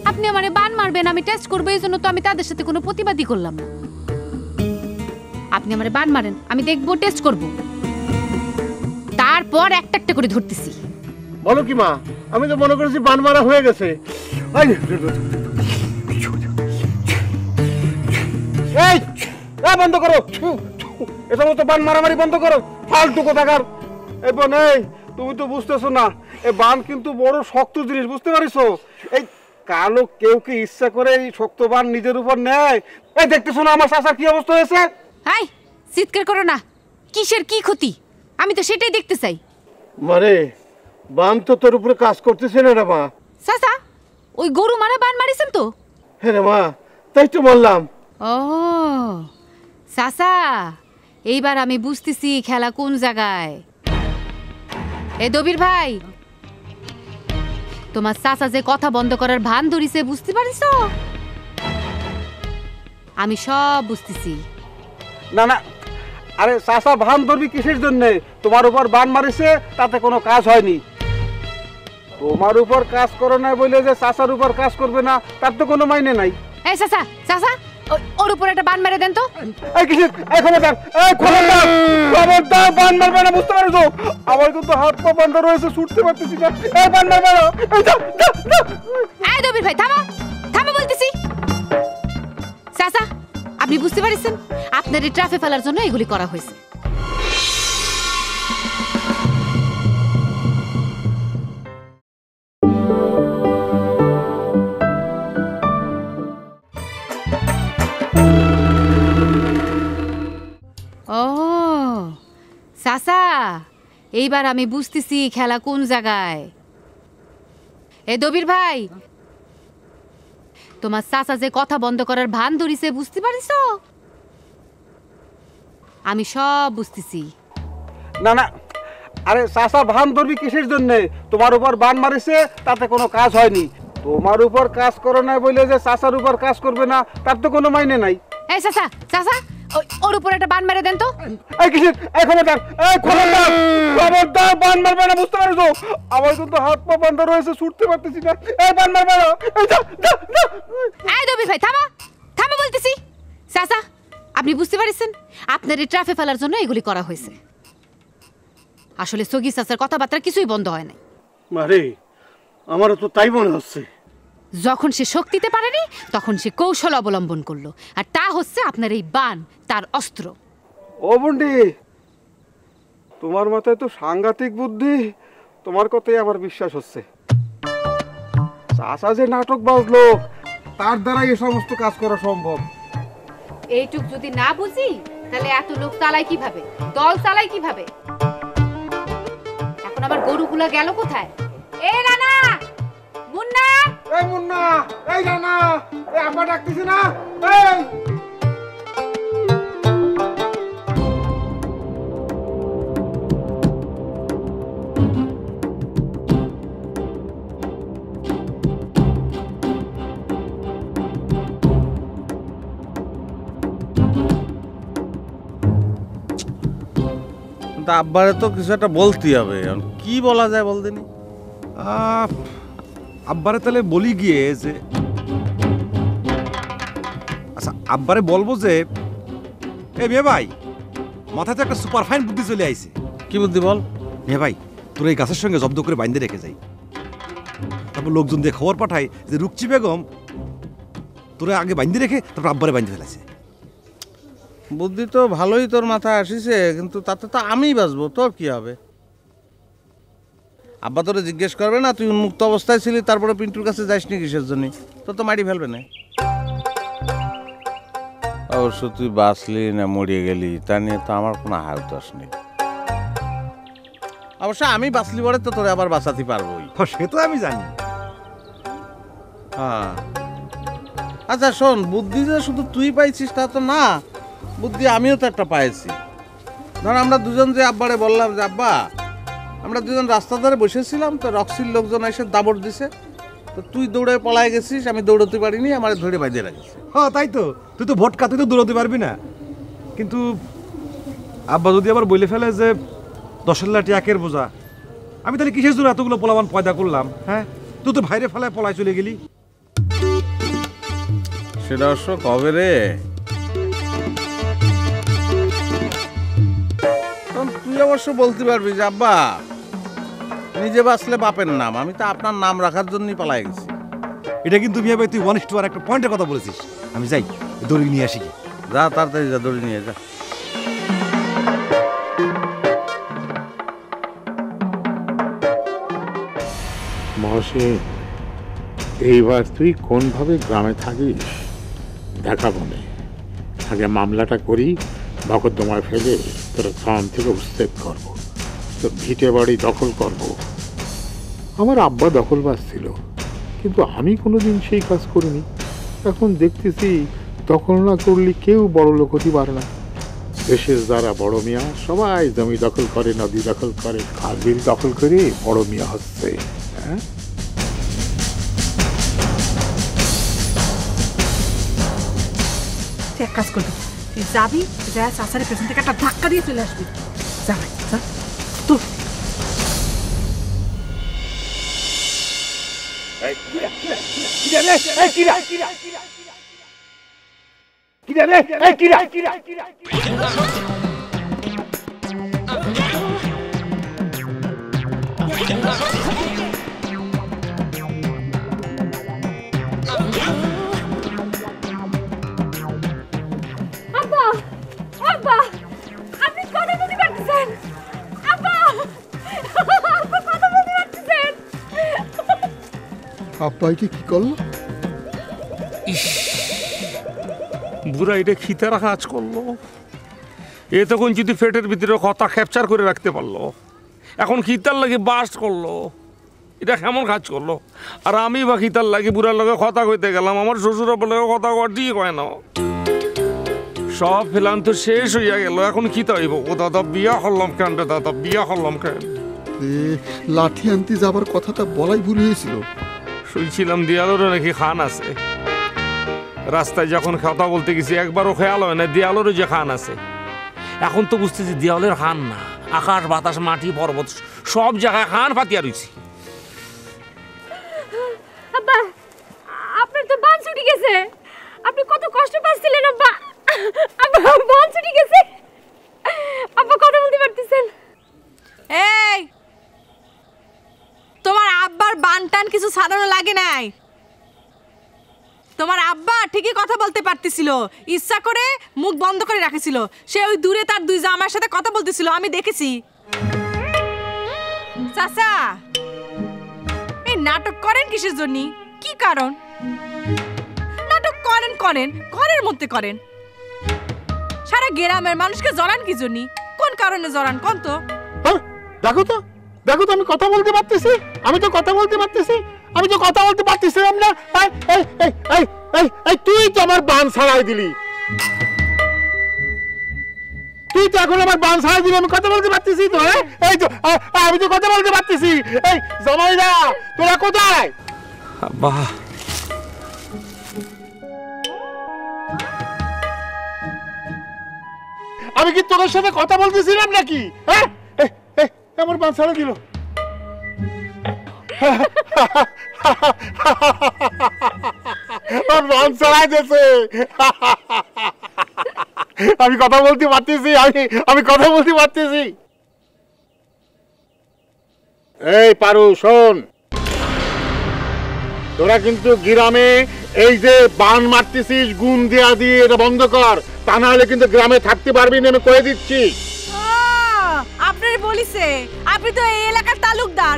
আপনি আমারে বান মারবেন, আমি টেস্ট করবো, এই জন্য তো আমি তাদের সাথে কোনো প্রতিবাদই করলাম না। আপনি আমারে বান মারেন, আমি দেখবো, টেস্ট করব, তারপর একটা একটা করে ধরতেছি। বলো কি মা? আমি তো মনে করেছি বান মারা হয়ে গেছে। এই বন্ধ করো, এ সমস্ত বান মারামারি বন্ধ করো, ফালতু কোথাকার। এই বোন, এই তুমি তো বুঝতেছো না, এই বান কিন্তু বড় শক্ত জিনিস, বুঝতে পারিছো? এই কালো কেউ কি ইচ্ছা করে এই শক্ত বান নিজের উপর নেয়? এই দেখতেছো না আমার চাচার কি অবস্থা হয়েছে? হাই, চিৎকার করো না। কিসের কি ক্ষতি? আমি তো সেটাই দেখতে চাই। মানে বান তো তোর উপরে কাজ করতেছে না রে মা। চাচা ওই গরু মারা বান মারিছেন তো? হ্যাঁ রে মা, তাই তো বললাম। ও চাচা, এইবার আমি বুঝতেছি খেলা কোন জায়গায়। এ দবির ভাই, তোমার চাচা যে কথা বন্ধ করার ভান ধরিছে, বুঝতে পারিছো? আমি সব বুঝতেছি। না না, আরে চাচা ভান ধরবি কিসের জন্য? তোমার উপর বান মারিছে, তাতে কোনো কাজ হয়নি। তোমার উপর কাজ করে না বলে যে চাচার উপর কাজ করবে না, তার তো কোনো মাইনে নাই। এই চাচা, চাচা ওর উপর একটা বান মেরে দেন তো। এই কিসের? এই খবরদার, খবরদার, বান মারবে না, বুঝতে পারছো? আমার কিন্তু হাত পা বন্ধ রয়েছে, ছুটতে পারতেছি না। এই বান মারবে না। এই দবির ভাই, থামো থামো বলতেছি। চাচা আপনি বুঝতে পারছেন, আপনার এই ট্রাফে ফেলার জন্য এগুলি করা হয়েছে। ও এইবার আমি বুঝতেছি খেলা কোন জায়গায়। এ দবির ভাই, তোমার চাচা যে কথা বন্ধ করার ভান ধরিছে বুঝতে পারিস? আমি সব বুঝতেছি। না না, আরে চাচা ভান ধরবি কিসের জন্য? তোমার উপর বান মারিছে, তাতে কোনো কাজ হয়নি। তোমার উপর কাজ করো না বলে যে চাচার উপর কাজ করবে না, তার তো কোনো মাইনে নাই। এই চাচা, চাচা ওর উপর একটা বান মেরে দেন তো। এই কিসের? এই খবরদার, এই খবরদার, খবরদার, বান মারবে না, বুঝতে পারছো? আমার কিন্তু হাত পা বন্ধ রয়েছে, ছুটতে পারতেছি না। এই বান মারবে না। এই যা যা যা। এই দবির ভাই থামা, থামা বলতেছি। চাচা আপনি বুঝতে পারছেন আপনার এই ট্রাফে ফেলার জন্য এগুলি করা হয়েছে। আসলে সগি চাচার কথাবার্তা কিছুই বন্ধ হয় নাই। মারে আমারও তো তাই মনে হচ্ছে। যখন সে শক্তিতে পারেনি তখন সে কৌশল অবলম্বন করলো, আর তা হচ্ছে আপনার এই বান, তার অস্ত্র। ও বন্ডি, তোমার মাথায় তো সাংঘাতিক বুদ্ধি, তোমার কথাই আমার বিশ্বাস হচ্ছে। চাচা যে নাটক বাজলো, তার দ্বারাই এই সমস্ত কাজ করা সম্ভব। এইটুক যদি না বুঝি তাহলে এত লোক চালায় কিভাবে, দল চালায় কিভাবে? এখন আমার গরুগুলা গেল কোথায়? এ রানা, মুন্না, এই মুন্না, এই রানা, এই আব্বা ডাকতেছি না? এই তা আব্বারে তো কিছু একটা বলতেই হবে। এখন কি বলা যায় বলদিনি? আব্বারে তাহলে বলি গিয়ে যে, আচ্ছা আব্বারে বলবো যে, এ মেয়ে ভাই, মাথায় তো একটা সুপার ফাইন বুদ্ধি চলে আইছে। কি বুদ্ধি বল? মেয়ে ভাই, তোর এই গাছের সঙ্গে জব্দ করে বাইন্ধে রেখে যাই, তারপর লোকজন দিয়ে খবর পাঠায় যে রুকচি বেগম তোরা আগে বাইন্ধে রেখে তারপর আব্বারে বাইন্ধে ফেলেছে। বুদ্ধি তো ভালোই তোর মাথায় আসিছে, কিন্তু তাতে তো আমিই বাঁচবো, তোর কি হবে? আব্বা তোরে জিজ্ঞেস করবে না তুই উন্মুক্ত অবস্থায় ছিলি, তারপরে পিন্টুর কাছে যাসনি কিসের জন্য? তোর তো মারি ফেলবে না। অবশ্য তুই বাঁচলি না মরিয়ে গেলি তা নিয়ে তো আমার কোনো হাল দোষ নেই। অবশ্য আমি বাঁচলি বলে তো তোরে আবার বাঁচাতে পারবোই। সে তো আমি জানি। হ্যাঁ, আচ্ছা শোন, বুদ্ধি যে শুধু তুই পাইছিস তা তো না, বুদ্ধি আমিও তো একটা পাইছি। ধর আমরা দুজন যে আব্বারে বললাম যে আব্বা আমরা দুজন রাস্তা ধারে বসেছিলাম, তো রক্সির লোকজন এসে দাবড় দিছে, তো তুই দৌড়ে পলায় গেছিস, আমি দৌড়তে পারিনি, আমার ধরে বাইরে রাখিস। হ্যাঁ তাই তো, তুই তো ভোটকা, তুই তো দৌড়াতে পারবি না। কিন্তু আব্বা যদি আবার বলে ফেলে যে 10 লাখ একের বোঝা, আমি তাহলে কিসের জন্য এতগুলো পোলাবান পয়দা করলাম? হ্যাঁ, তুই তো ভাইরে ফেলায় পলায় চলে গেলি। সেটা অবশ্য কবে রে? তুই অবশ্য বলতে পারবি যে আব্বা নিজে বাঁচলে বাপের নাম, আমি তো আপনার নাম রাখার জন্যই পালাই গেছি। এটা কিন্তু বিয়ে ভাই তুই 1:1 একটা পয়েন্টের কথা বলেছিস। আমি যাই দড়ি নিয়ে আসি। যা তাড়াতাড়ি যা, দড়ি নিয়ে যা। মহসিন, এইবার তুই কোনভাবে গ্রামে থাকিস দেখাবো না। আগে মামলাটা করি, মকদ্দমায় ফেলে তোর গ্রাম থেকে উচ্ছেদ করবো, তোর ভিটে বাড়ি দখল করব। আমার আব্বা দখলবাজ ছিল, কিন্তু আমি কোনোদিন সেই কাজ করিনি। এখন দেখতেছি দখল না করলে কেউ বড় লোক হতে পারে না। দেশের যারা বড় মিয়া সবাই জমি দখল করে, নদী দখল করে, খাল বিল দখল করে বড় মিয়া হচ্ছে। হ্যাঁ, এক কাজ করবি, তুই যাবি, যা চাচারের পেছন থেকে একটা ধাক্কা দিয়ে চলে আসবি। যা ভাই যা, তো আব্বা, আব্বা, আপনি কথা বলতে পারতেছেন? আব্বা, আব্বা কথা বলতে পারতেছেন? আব্বা এটা কি করলো? বুড়া এটা খিতারা কাজ করলো। এ তখন যদি পেটের ভিতরে কথা ক্যাপচার করে রাখতে পারলো, এখন খিতার লাগে বাস করলো, এটা কেমন কাজ করলো? আর আমি বা খিতার লাগে বুড়ার লগে কথা কইতে গেলাম, আমার শ্বশুরের বলে কথা কওয়া ঠিক হয় না। সব ফেলান তো শেষ হইয়া গেল, এখন খিতা হইব। ও দাদা বিয়া হলাম কেন রে দাদা, বিয়া হলাম কেন? লাঠি আনতে যাবার কথাটা বলাই ভুল হয়েছিল। শুনছিলাম দেয়ালেরও নাকি খান আছে। রাস্তায় যখন কথা বলতে গেছি একবারও খেয়াল হয় না দেয়ালেরও যে খান আছে। এখন তো বুঝতেছি দেয়ালের খান না, আকাশ বাতাস মাটি পর্বত সব জায়গায় খান পাতিয়া রয়েছে। আব্বা, আপনার তো বান ছুটি গেছে। আপনি কত কষ্ট পাচ্ছিলেন আব্বা। আব্বা বান ছুটি গেছে। আব্বা কথা বলতে পারতেছেন? এই, তোমার আব্বার বানটান কিছু ছাড়ানো লাগে নাই। তোমার আব্বা ঠিকই কথা বলতে পারতেছিল, ইচ্ছা করে মুখ বন্ধ করে রাখেছিল। সে ওই দূরে তার দুই জামাইয়ের সাথে কথা বলতেছিল, আমি দেখেছি। চাচা, এই নাটক করেন কিসের জন্য? কি কারণ? নাটক করেন করেন ঘরের মধ্যে করেন, সারা গ্রামের মানুষকে জড়ান কি জন্য? কোন কারণে জড়ান কোন তো? দেখো তো, দেখো তো আমি কথা বলতে পারতেছি, আমি তো কথা বলতে পারতেছি, আমি তো কথা বলতে পারতেছিলাম না। তুই তো আমার বান ছাড়াই দিলি, তুই তো এখন আমার বান ছাড়াই দিলি, আমি কথা বলতে পারতেছি তো। এই তো আমি তো কথা বলতে পারতেছি। এই জামাইরা তোরা কোথায়? আব্বা আমি কি তোদের সাথে কথা বলতেছিলাম নাকি? হ্যাঁ, আমার বান ছাড়া দিল। বান ছাড়াই দিয়েছে। আমি কথা বলতে পারতেছি, আমি কথা বলতে পারতেছি। এই পারু শোন, তোরা কিন্তু গ্রামে এই যে বান মারতেছিস গুণ দেয়া দিয়ে এটা বন্ধ কর, তা না হলে কিন্তু গ্রামে থাকতে পারবি না, আমি কয়ে দিচ্ছি। আপনার বলিছে, আপনি তো এই এলাকার তালুকদার,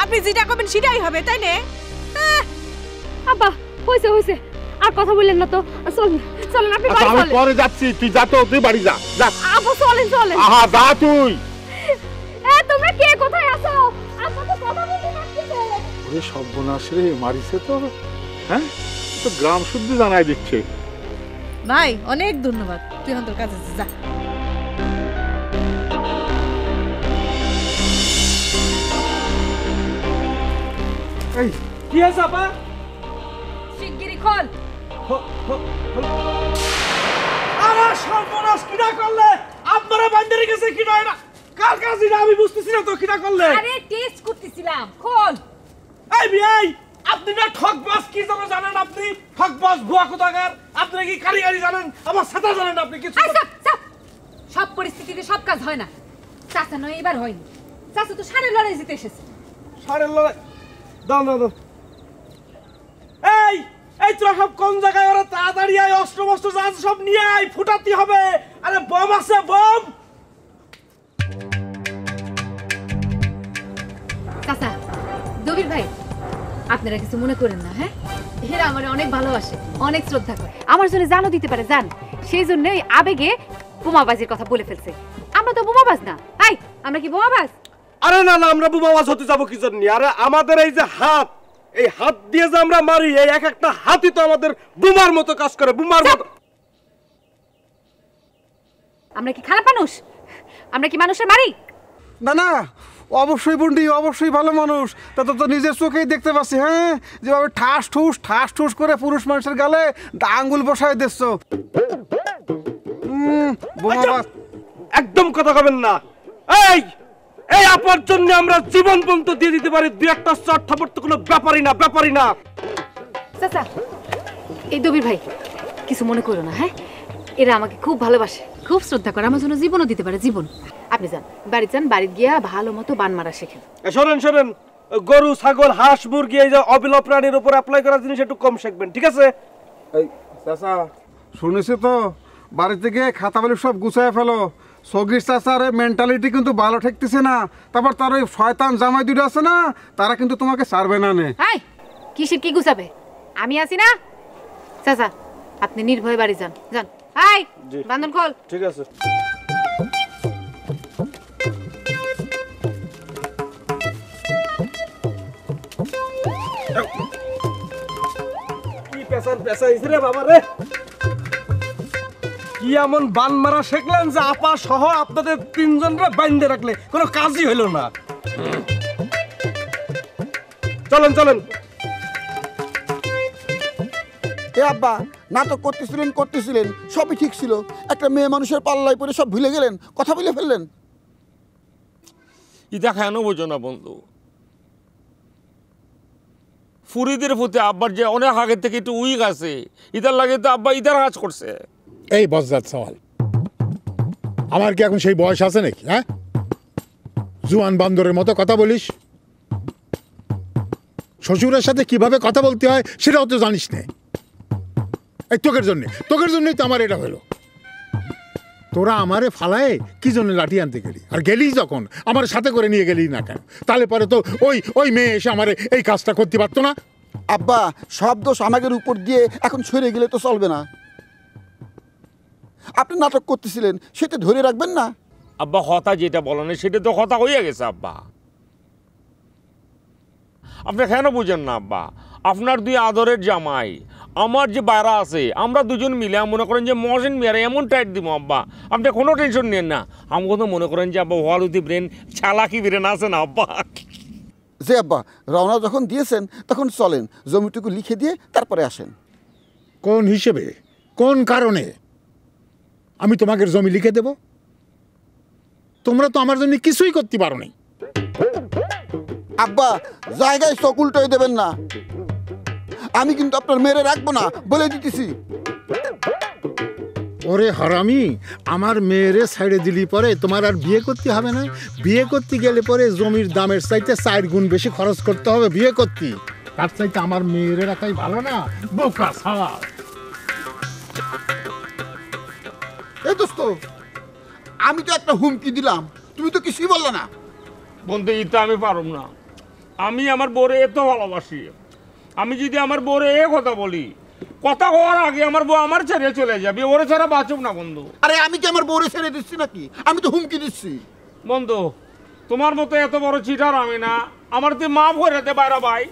আপনি যেটা করবেন সেটাই হবে, তাই না? আব্বা হইছে হইছে, আর কথা বললেন না তো। চলেন চলেন, আপনি বাড়ি আমি চলেন। পরে যাচ্ছি, তুই যা তো, তুই বাড়ি যা। আব্বা চলেন চলেন। আহা যা তুই। তোমরা কে কোথায় আছো? আব্বা তো কথা বলতে পারতেছে। ওরে সর্বনাশ রে, মারিছে তো। হ্যাঁ, তো গ্রাম শুদ্ধ জানাই দিচ্ছে। ভাই অনেক ধন্যবাদ, তুই তোর কাছে যা। এই কি আছে আপা? শিগগিরই খোল। আরে সর্বনাশ, কিনা করলে? আপনারা বান্দারে গেছে কিনা? এটা কার কাজ? এটা আমি বুঝতেছি না তো, কিনা করলে? আরে টেস্ট করতেছিলাম, খোল। এই বিয়াই, আপনি না ঠকবাজ, কি জানেন আপনি? ঠকবাজ ভুয়া কোথাকার। আপনি কি কারিগরি জানেন? আমার সাথে জানেন আপনি কিছু? সব পরিস্থিতিতে সব কাজ হয় না। চাচা নয় এবার হয়নি, চাচা তো সারের লড়াই জিতে এসেছে। সারের লড়াই? দাও দাও দাও। এই এই তোরা সব কোন জায়গায়? ওরা তাড়াতাড়ি আয়, অস্ত্র বস্ত্র যা আছে সব নিয়ে আয়, ফুটাতে হবে। আরে বম আছে, বম। চাচা, দবির ভাই, আপনারা কিছু মনে করেন না। হ্যাঁ, এরা আমার অনেক ভালোবাসে, অনেক শ্রদ্ধা করে, আমার জন্য জানও দিতে পারে জান। সেই জন্য ওই আবেগে বোমাবাজির কথা বলে ফেলছে। আমরা তো বোমাবাজ না। আই, আমরা কি বোমাবাজ? আরে না না, আমরা বোমাবাজ হতে যাবো কি জন্য? আরে আমাদের এই যে হাত, এই হাত দিয়ে যে আমরা মারি, এই এক একটা হাতই তো আমাদের বোমার মতো কাজ করে, বোমার মতো। আমরা কি খারাপ মানুষ? আমরা কি মানুষের মারি? না না, অবশ্যই বন্ডি, অবশ্যই ভালো মানুষ। তা তো নিজের চোখেই দেখতে পাচ্ছি। হ্যাঁ, যেভাবে ঠাস ঠুস করে পুরুষ মানুষের গালে আঙ্গুল বসায় দিচ্ছ। একদম কথা কবেন না। এই এই আপার জন্য আমরা জীবন পর্যন্ত দিয়ে দিতে পারি, দুই একটা চট থাপড় তো কোনো ব্যাপারই না, ব্যাপারই না। চাচা, এই দবির ভাই কিছু মনে করো না। হ্যাঁ, এরা আমাকে খুব ভালোবাসে, খুব শ্রদ্ধা করে, আমার জন্য জীবনও দিতে পারে, জীবন। আপনি যান, বাড়ি যান, বাড়ি গিয়া ভালো মতো বান মারা শেখেন। শোনেন শোনেন, গরু ছাগল হাঁস মুরগি এই যে অবিলভ প্রাণীর উপর অ্যাপ্লাই করার জিনিস একটু কম শিখবেন, ঠিক আছে? এই চাচা, শুনেছি তো বাড়ি থেকে খাতা বালি সব গুছায় ফেলো। সগির চাচার মেন্টালিটি কিন্তু ভালো ঠেকতেছে না। তারপর তার ওই শয়তান জামাই দুটো আছে না, তারা কিন্তু তোমাকে ছাড়বে না। নে কিসের কি গুছাবে? আমি আছি না। চাচা, আপনি নির্ভয়ে বাড়ি যান, যান। হাই, বান্ধন খোল। ঠিক আছে। পেছান পেছাইছে রে বাবা রে। কি এমন বান মারা শিখলেন যে আপা সহ আপনাদের তিনজনরে বাইন্ধে রাখলে কোনো কাজই হইল না। চলেন চলেন। এ আব্বা নাটক করতেছিলেন সবই ঠিক ছিল, একটা মেয়ে মানুষের পাল্লায় পড়ে সব ভুলে গেলেন, কথা বলে ফেললেন। ইটা কেন বোঝো না বন্ধু? ফুরিদের প্রতি আব্বার যে অনেক আগে থেকে একটু উইক আছে, ইটার লাগে তো আব্বা ইটার কাজ করছে। এই বজ্জাত সওয়াল, আমার কি এখন সেই বয়স আছে নাকি? হ্যাঁ, জুয়ান বান্দরের মতো কথা বলিস। শ্বশুরের সাথে কিভাবে কথা বলতে হয় সেটাও তো জানিস না। এই তোকের জন্যই তো আমার এটা হলো। তোরা আমারে ফালায় কি জন্য লাঠি আনতে গেলি? আর গেলি যখন আমার সাথে করে নিয়ে গেলি না কেন? তাহলে পরে তো ওই মেয়ে এসে আমারে এই কাজটা করতে পারতো না। আব্বা সব দোষ আমাদের উপর দিয়ে এখন সরে গেলে তো চলবে না। আপনি নাটক করতেছিলেন সেটা ধরে রাখবেন না। আব্বা হতা যেটা বলেন সেটা তো হতা হয়ে গেছে আব্বা। আপনি কেন বুঝেন না আব্বা? আপনার দুই আদরের জামাই, আমার যে বাইরা আছে, আমরা দুজন মিলে মনে করেন যে মহসিন মিয়ারে এমন টাইট দিব আব্বা, আপনি কোনো টেনশন নেন না। আমাকে তো মনে করেন যে আব্বা ওয়ালুতি ব্রেন চালাকি ব্রেন আছে না আব্বা। যে আব্বা রওনা যখন দিয়েছেন তখন চলেন, জমিটুকু লিখে দিয়ে তারপরে আসেন। কোন হিসেবে, কোন কারণে আমি তোমাকে জমি লিখে দেব? তোমরা তো আমার জন্য কিছুই করতে পারো নাই। আব্বা জায়গায় চোখ উল্টোয় দেবেন না, আমি কিন্তু আপনার মেরে রাখবো না বলে দিতেছি। ওরে হারামি, আমার মেয়েরে সাইডে দিলি পরে তোমার আর বিয়ে করতে হবে না। বিয়ে করতে গেলে পরে জমির দামের চাইতে 4 গুণ বেশি খরচ করতে হবে বিয়ে করতে। তার চাইতে আমার মেয়েরে রাখাই ভালো না? বোকা ছাড়া। এই দোস্ত, আমি তো একটা হুমকি দিলাম, তুমি তো কিছুই বললে না। বন্ধু ইটা আমি পারব না। আমি আমার বউরে এত ভালোবাসি, আমি যদি আমার বউরে এ কথা বলি, কথা হওয়ার আগে আমার বউ আমার ছেড়ে চলে যাবে, ওরে ছাড়া বাঁচব না বন্ধু। আরে আমি কি আমার বউরে ছেড়ে দিচ্ছি নাকি? আমি তো হুমকি দিচ্ছি। বন্ধু তোমার মতো এত বড় চিটার আমি না, আমার তুই মাফ করে দে বাইরা ভাই।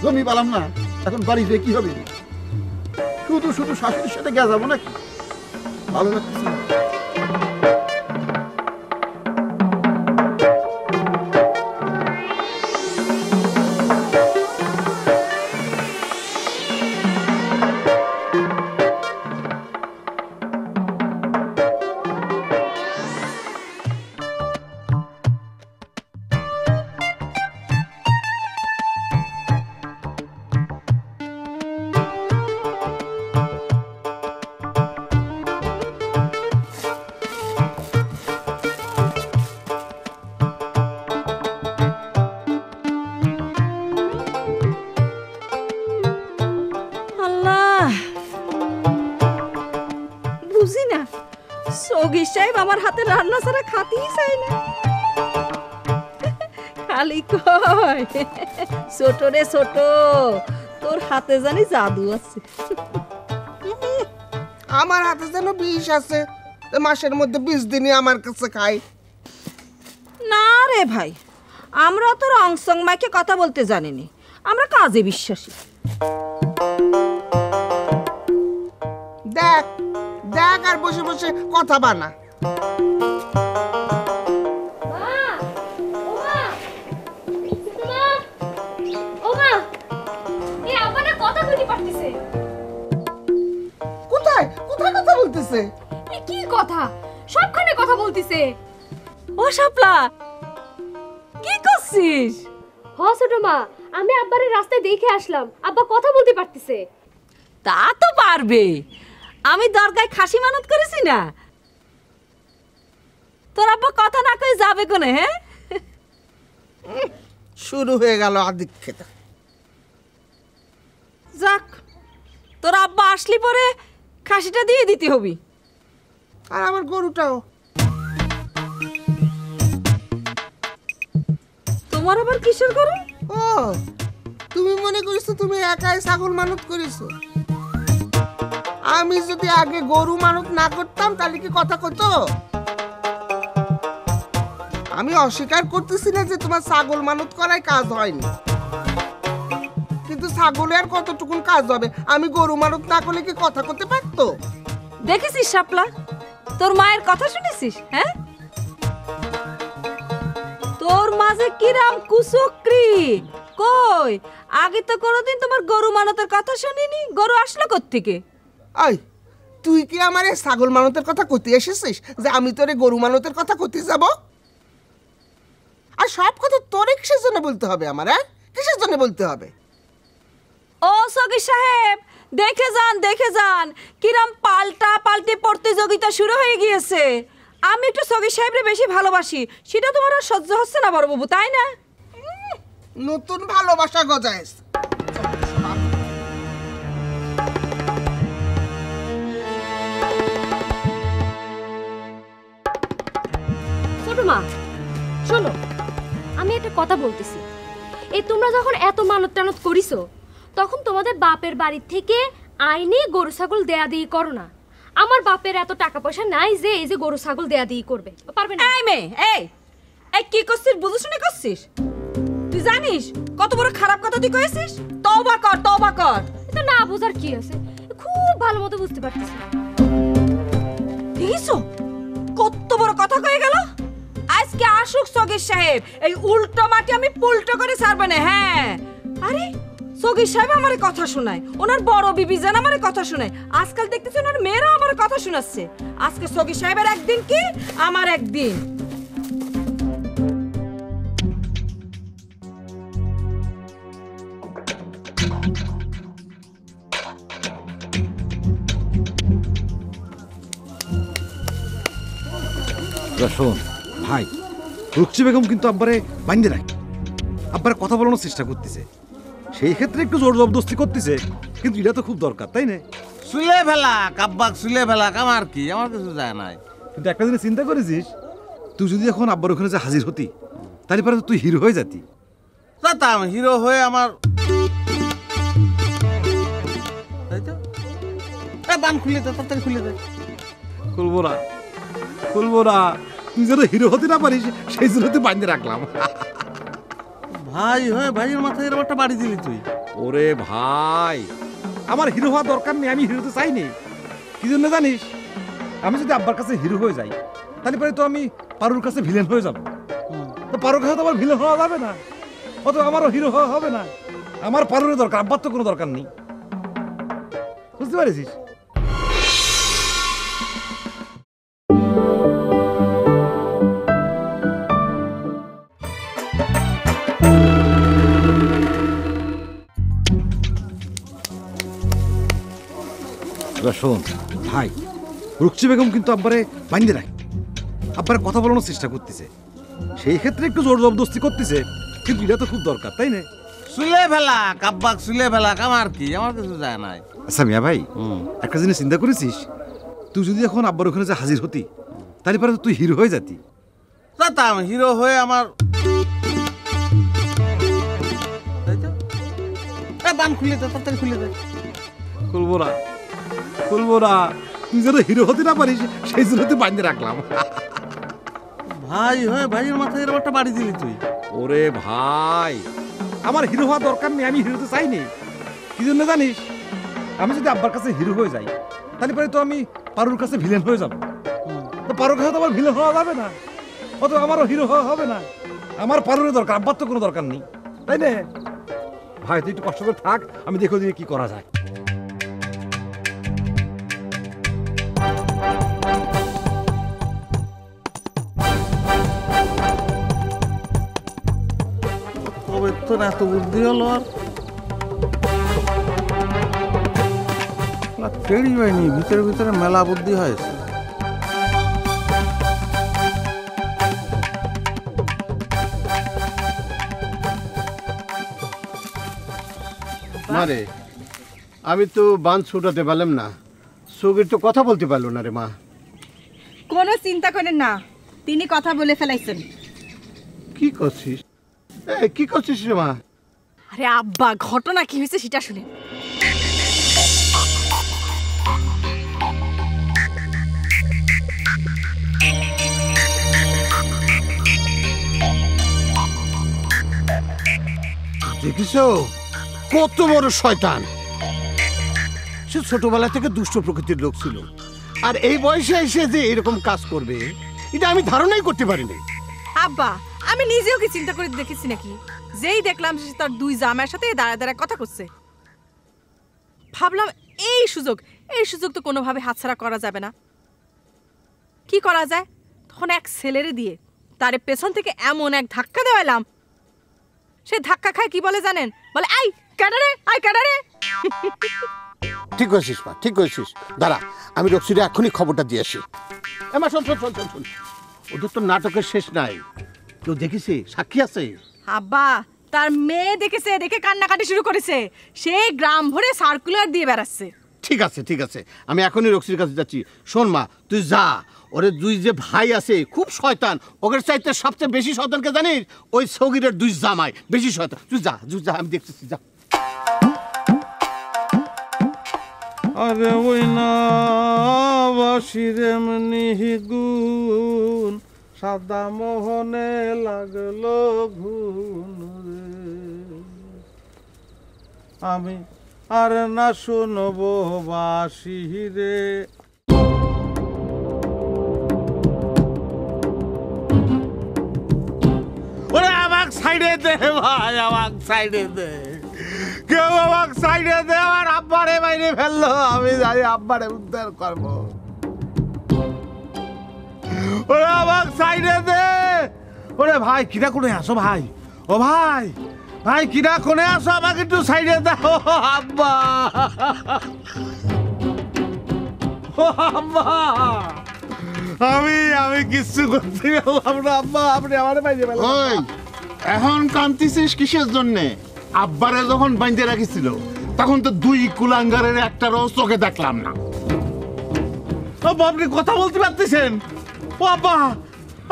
জমি পালাম না, এখন বাড়িতে কি হবে? শুধু শুধু শাশুড়ির সাথে গিয়ে যাবো নাকি? ভালো লাগতেছে না। সগীর সাহেব আমার হাতে রান্না ছাড়া খাতেই চাই না, খালি কয় ছোট রে ছোট, তোর হাতে জানি জাদু আছে। আমার হাতে যেন বিষ আছে, মাসের মধ্যে 20 দিনই আমার কাছে খাই। না রে ভাই, আমরা তো রংসং মাইকে কথা বলতে জানিনি, আমরা কাজে বিশ্বাসী। দেখ দেখ আর বসে বসে কথা বানা। কোথায় কোথায় কথা বলতেছে? কি কথা? সবখানে কথা বলতিছে। ও শাপলা, কি করছিস? হ ছোট মা, আমি আব্বারে রাস্তায় দেখে আসলাম, আব্বা কথা বলতে পারতেছে। তা তো পারবে, আমি দরগায় খাসি মানত করেছি না। তোর আব্বা কথা না কই যাবে কোনে? হ্যাঁ, শুরু হয়ে গেল আদিক্ষেতা। যাক, তোর আব্বা আসলি পরে খাসিটা দিয়ে দিতে হবি। আর আমার গরুটাও। তোমার আবার কিসের গরু? ও, তুমি মনে করিস তুমি একাই ছাগল মানত করিছো? আমি যদি আগে গরু মানত না করতাম তাহলে কি কথা কইতো? আমি অস্বীকার করতেছি না যে তোমার ছাগল মানত করাই কাজ হয়নি, কিন্তু ছাগলে আর কতটুকুন কাজ হবে? আমি গরু মানত না করলে কি কথা করতে পারতো? দেখেছিস শাপলা, তোর মায়ের কথা শুনেছিস? হ্যাঁ, তোর মাঝে কিরাম কুচক্রি। কই, আগে তো কোনোদিন তোমার গরু মানতের কথা শুনিনি। গরু আসলো কোত্থেকে? আই, তুই কি আমার এই ছাগল মানতের কথা কইতে এসেছিস যে আমি তোরে গরু মানতের কথা কইতে যাব? আর সব কথা তোরে কিসের জন্য বলতে হবে আমার? হ্যাঁ, কিসের জন্য বলতে হবে? ও সগি সাহেব, দেখে যান কিরাম পাল্টা পাল্টি প্রতিযোগিতা শুরু হয়ে গিয়েছে। আমি একটু সগি সাহেবরে বেশি ভালোবাসি, সেটা তোমার আর সহ্য হচ্ছে না বড় বাবু, তাই না? নতুন ভালোবাসা গজায়। ছোট মা শোনো, আমি একটা কথা বলতেছি। এই তোমরা যখন এত মানত টানত করিছো, তখন তোমাদের বাপের বাড়ি থেকে আইনে গরু ছাগল দেয়া দিয়ে করো না। আমার বাপের এত টাকা পয়সা নাই যে এই যে গরু ছাগল দেয়া দিয়ে করবে, পারবে না। এই মেয়ে, এই কি করছিস? বুঝে শুনে করছিস? তুই জানিস কত বড় খারাপ কথা তুই কইছিস? তওবা কর। এটা না বুঝার কি আছে, খুব ভালো মতো বুঝতে পারতেছি। দেখিছো কত বড় কথা কয়ে গেল? আজকে আসুক সগীর সাহেব, এই উল্টো মাটি আমি পুল্টো করে ছাড়বে না। হ্যাঁ, আরে সগীর সাহেব আমারে কথা শোনায়, ওনার বড় বিবি জান আমারে কথা শোনায়। আজকাল দেখতেছি ওনার মেয়েরা আমারে কথা শোনাচ্ছে। আজকে সগীর সাহেবের একদিন কি আমার একদিন। শোন ভাই, রুকসি বেগম কিন্তু আব্বারে বান্ধে রাখে, আব্বার কথা বলানোর চেষ্টা করতেছে। সেই ক্ষেত্রে একটু জোর জবরদস্তি করতেছে, কিন্তু এটা তো খুব দরকার, তাই না? সুলে ফেলা কাব্বাক, সুলে ফেলা আমার কি, আমার কিছু যায় নাই। কিন্তু একটা জিনিস চিন্তা করেছিস, তুই যদি এখন আব্বার ওখানে যে হাজির হতি, তাহলে পরে তুই হিরো হয়ে যাতি। যাতাম হিরো হয়ে আমার বান খুলে দে, তাড়াতাড়ি খুলে দে। খুলবো না, তুই যেন হিরো হতে না পারিস সেই জন্য তুই বান্ধে রাখলাম। ভাই হয়ে ভাইয়ের মাথায় এরকম একটা বাড়ি দিলি তুই। ওরে ভাই, আমার হিরো হওয়া দরকার নেই, আমি হিরোতে চাইনি। কি জন্য জানিস? আমি যদি আব্বার কাছে হিরো হয়ে যাই, তাহলে পরে তো আমি পারুর কাছে ভিলেন হয়ে যাব। তো পারুর কাছে তো আমার ভিলেন হওয়া যাবে না, অত আমারও হিরো হওয়া হবে না। আমার পারুরের দরকার, আব্বার তো কোনো দরকার নেই। বুঝতে পারিস? শোন ভাই, রুকসি বেগম কিন্তু আব্বারে বান্ধে রাখে, আব্বার কথা বলানোর চেষ্টা করতেছে। সেই ক্ষেত্রে একটু জোর জবরদস্তি করতেছে, কিন্তু এটা তো খুব দরকার, তাই না? সুলে ফেলা কাব্বাক, সুলে ফেলা আমার কি, আমার কিছু যায় নাই। আচ্ছা মিয়া ভাই, একটা জিনিস চিন্তা করেছিস, তুই যদি এখন আব্বার ওখানে যে হাজির হতি, তাহলে পরে তুই হিরো হয়ে যাতি। যাতাম হিরো হয়ে আমার বান খুলে দে, তাড়াতাড়ি খুলে দে। খুলবো না, তুই যেন হিরো হতে না পারিস সেই জন্য তুই বান্ধে রাখলাম। ভাই হয়ে ভাইয়ের মাথায় এরকম একটা বাড়ি দিলি তুই। ওরে ভাই, আমার হিরো হওয়া দরকার নেই, আমি হিরোতে চাইনি। কি জন্য জানিস? আমি যদি আব্বার কাছে হিরো হয়ে যাই, তাহলে পরে তো আমি পারুর কাছে ভিলেন হয়ে যাব। তো পারুর কাছে তো আমার ভিলেন হওয়া যাবে না, অত আমারও হিরো হওয়া হবে না। আমার পারুরের দরকার, আব্বার তো কোনো দরকার নেই, তাই না? ভাই তুই একটু কষ্ট করে থাক, আমি দেখো দিয়ে কি করা যায়। তবে তোর এত বুদ্ধি হলো আর টেরি হয়নি, ভিতরে ভিতরে মেলা বুদ্ধি হয়েছে। মারে, আমি তো বান ছুটাতে পারলাম না, সুগির তো কথা বলতে পারলো না রে মা। কোনো চিন্তা করেন না, তিনি কথা বলে ফেলাইছেন। কি করছিস? কি করছিস রে মা? আরে আব্বা, ঘটনা কি হয়েছে সেটা শুনে। দেখিছো কত বড় শয়তান। সে ছোটবেলা থেকে দুষ্ট প্রকৃতির লোক ছিল, আর এই বয়সে এসে যে এরকম কাজ করবে এটা আমি ধারণাই করতে পারিনি। আব্বা আমি নিজেও কি চিন্তা করে দেখেছি নাকি, যেই দেখলাম সে তার দুই জামাইয়ের সাথে দাঁড়া দাঁড়া কথা করছে, ভাবলাম এই সুযোগ তো কোনোভাবে হাতছাড়া করা যাবে না। কি করা যায়, তখন এক ছেলেরে দিয়ে তারে পেছন থেকে এমন এক ধাক্কা দেওয়ালাম, সে ধাক্কা খায় কি বলে জানেন, বলে আই ক্যাডারে আই ক্যাডারে। ঠিক করেছিস মা, ঠিক করেছিস। দাঁড়া আমি রক্সিরে এখনই খবরটা দিয়ে আসি। এমা শোন শোন শোন শোন, ওদের তো নাটকের শেষ নাই। কেউ দেখেছে, সাক্ষী আছে? আব্বা তার মেয়ে দেখেছে, দেখে কান্নাকাটি শুরু করেছে, সে গ্রাম ভরে সার্কুলার দিয়ে বেড়াচ্ছে। ঠিক আছে ঠিক আছে, আমি এখনই রক্সির কাছে যাচ্ছি। শোন মা তুই যা, ওরে দুই যে ভাই আছে খুব শয়তান, ওদের চাইতে সবচেয়ে বেশি শয়তানকে জানিস? ওই সগিরের দুই জামাই বেশি শয়তান। তুই যা আমি দেখতেছি, যা। আরে ওই না বাসির এমনি গুণ, সাদা মোহনে লাগলো ঘুন রে, আমি আর না শুনবো বাসি রে। ওরে আমাক সাইডে দে ভাই, আমাক সাইডে দে, কেউ আমাক সাইডে দে। আমার আব্বারে বাইরে ফেললো, আমি যাই আব্বারে উদ্ধার করবো। ওরে আমাক সাইডে দে। ওরে ভাই কিরা কোনে আসো ভাই, ও ভাই ভাই কিরা কোনে আসো, আমাকে একটু সাইডে দাও। আব্বা ও আব্বা, আমি কিচ্ছু করতে পারলাম না আব্বা, আপনি আমারে বাইরে ফেললেন। ওই এখন কাঁদতেছিস কিসের জন্যে? আব্বারে যখন বাইন্ধে রাখিছিল তখন তো দুই কুলাঙ্গারের একটারও চোখে দেখলাম না। আব্বা আপনি কথা বলতে পারতেছেন? ও আব্বা,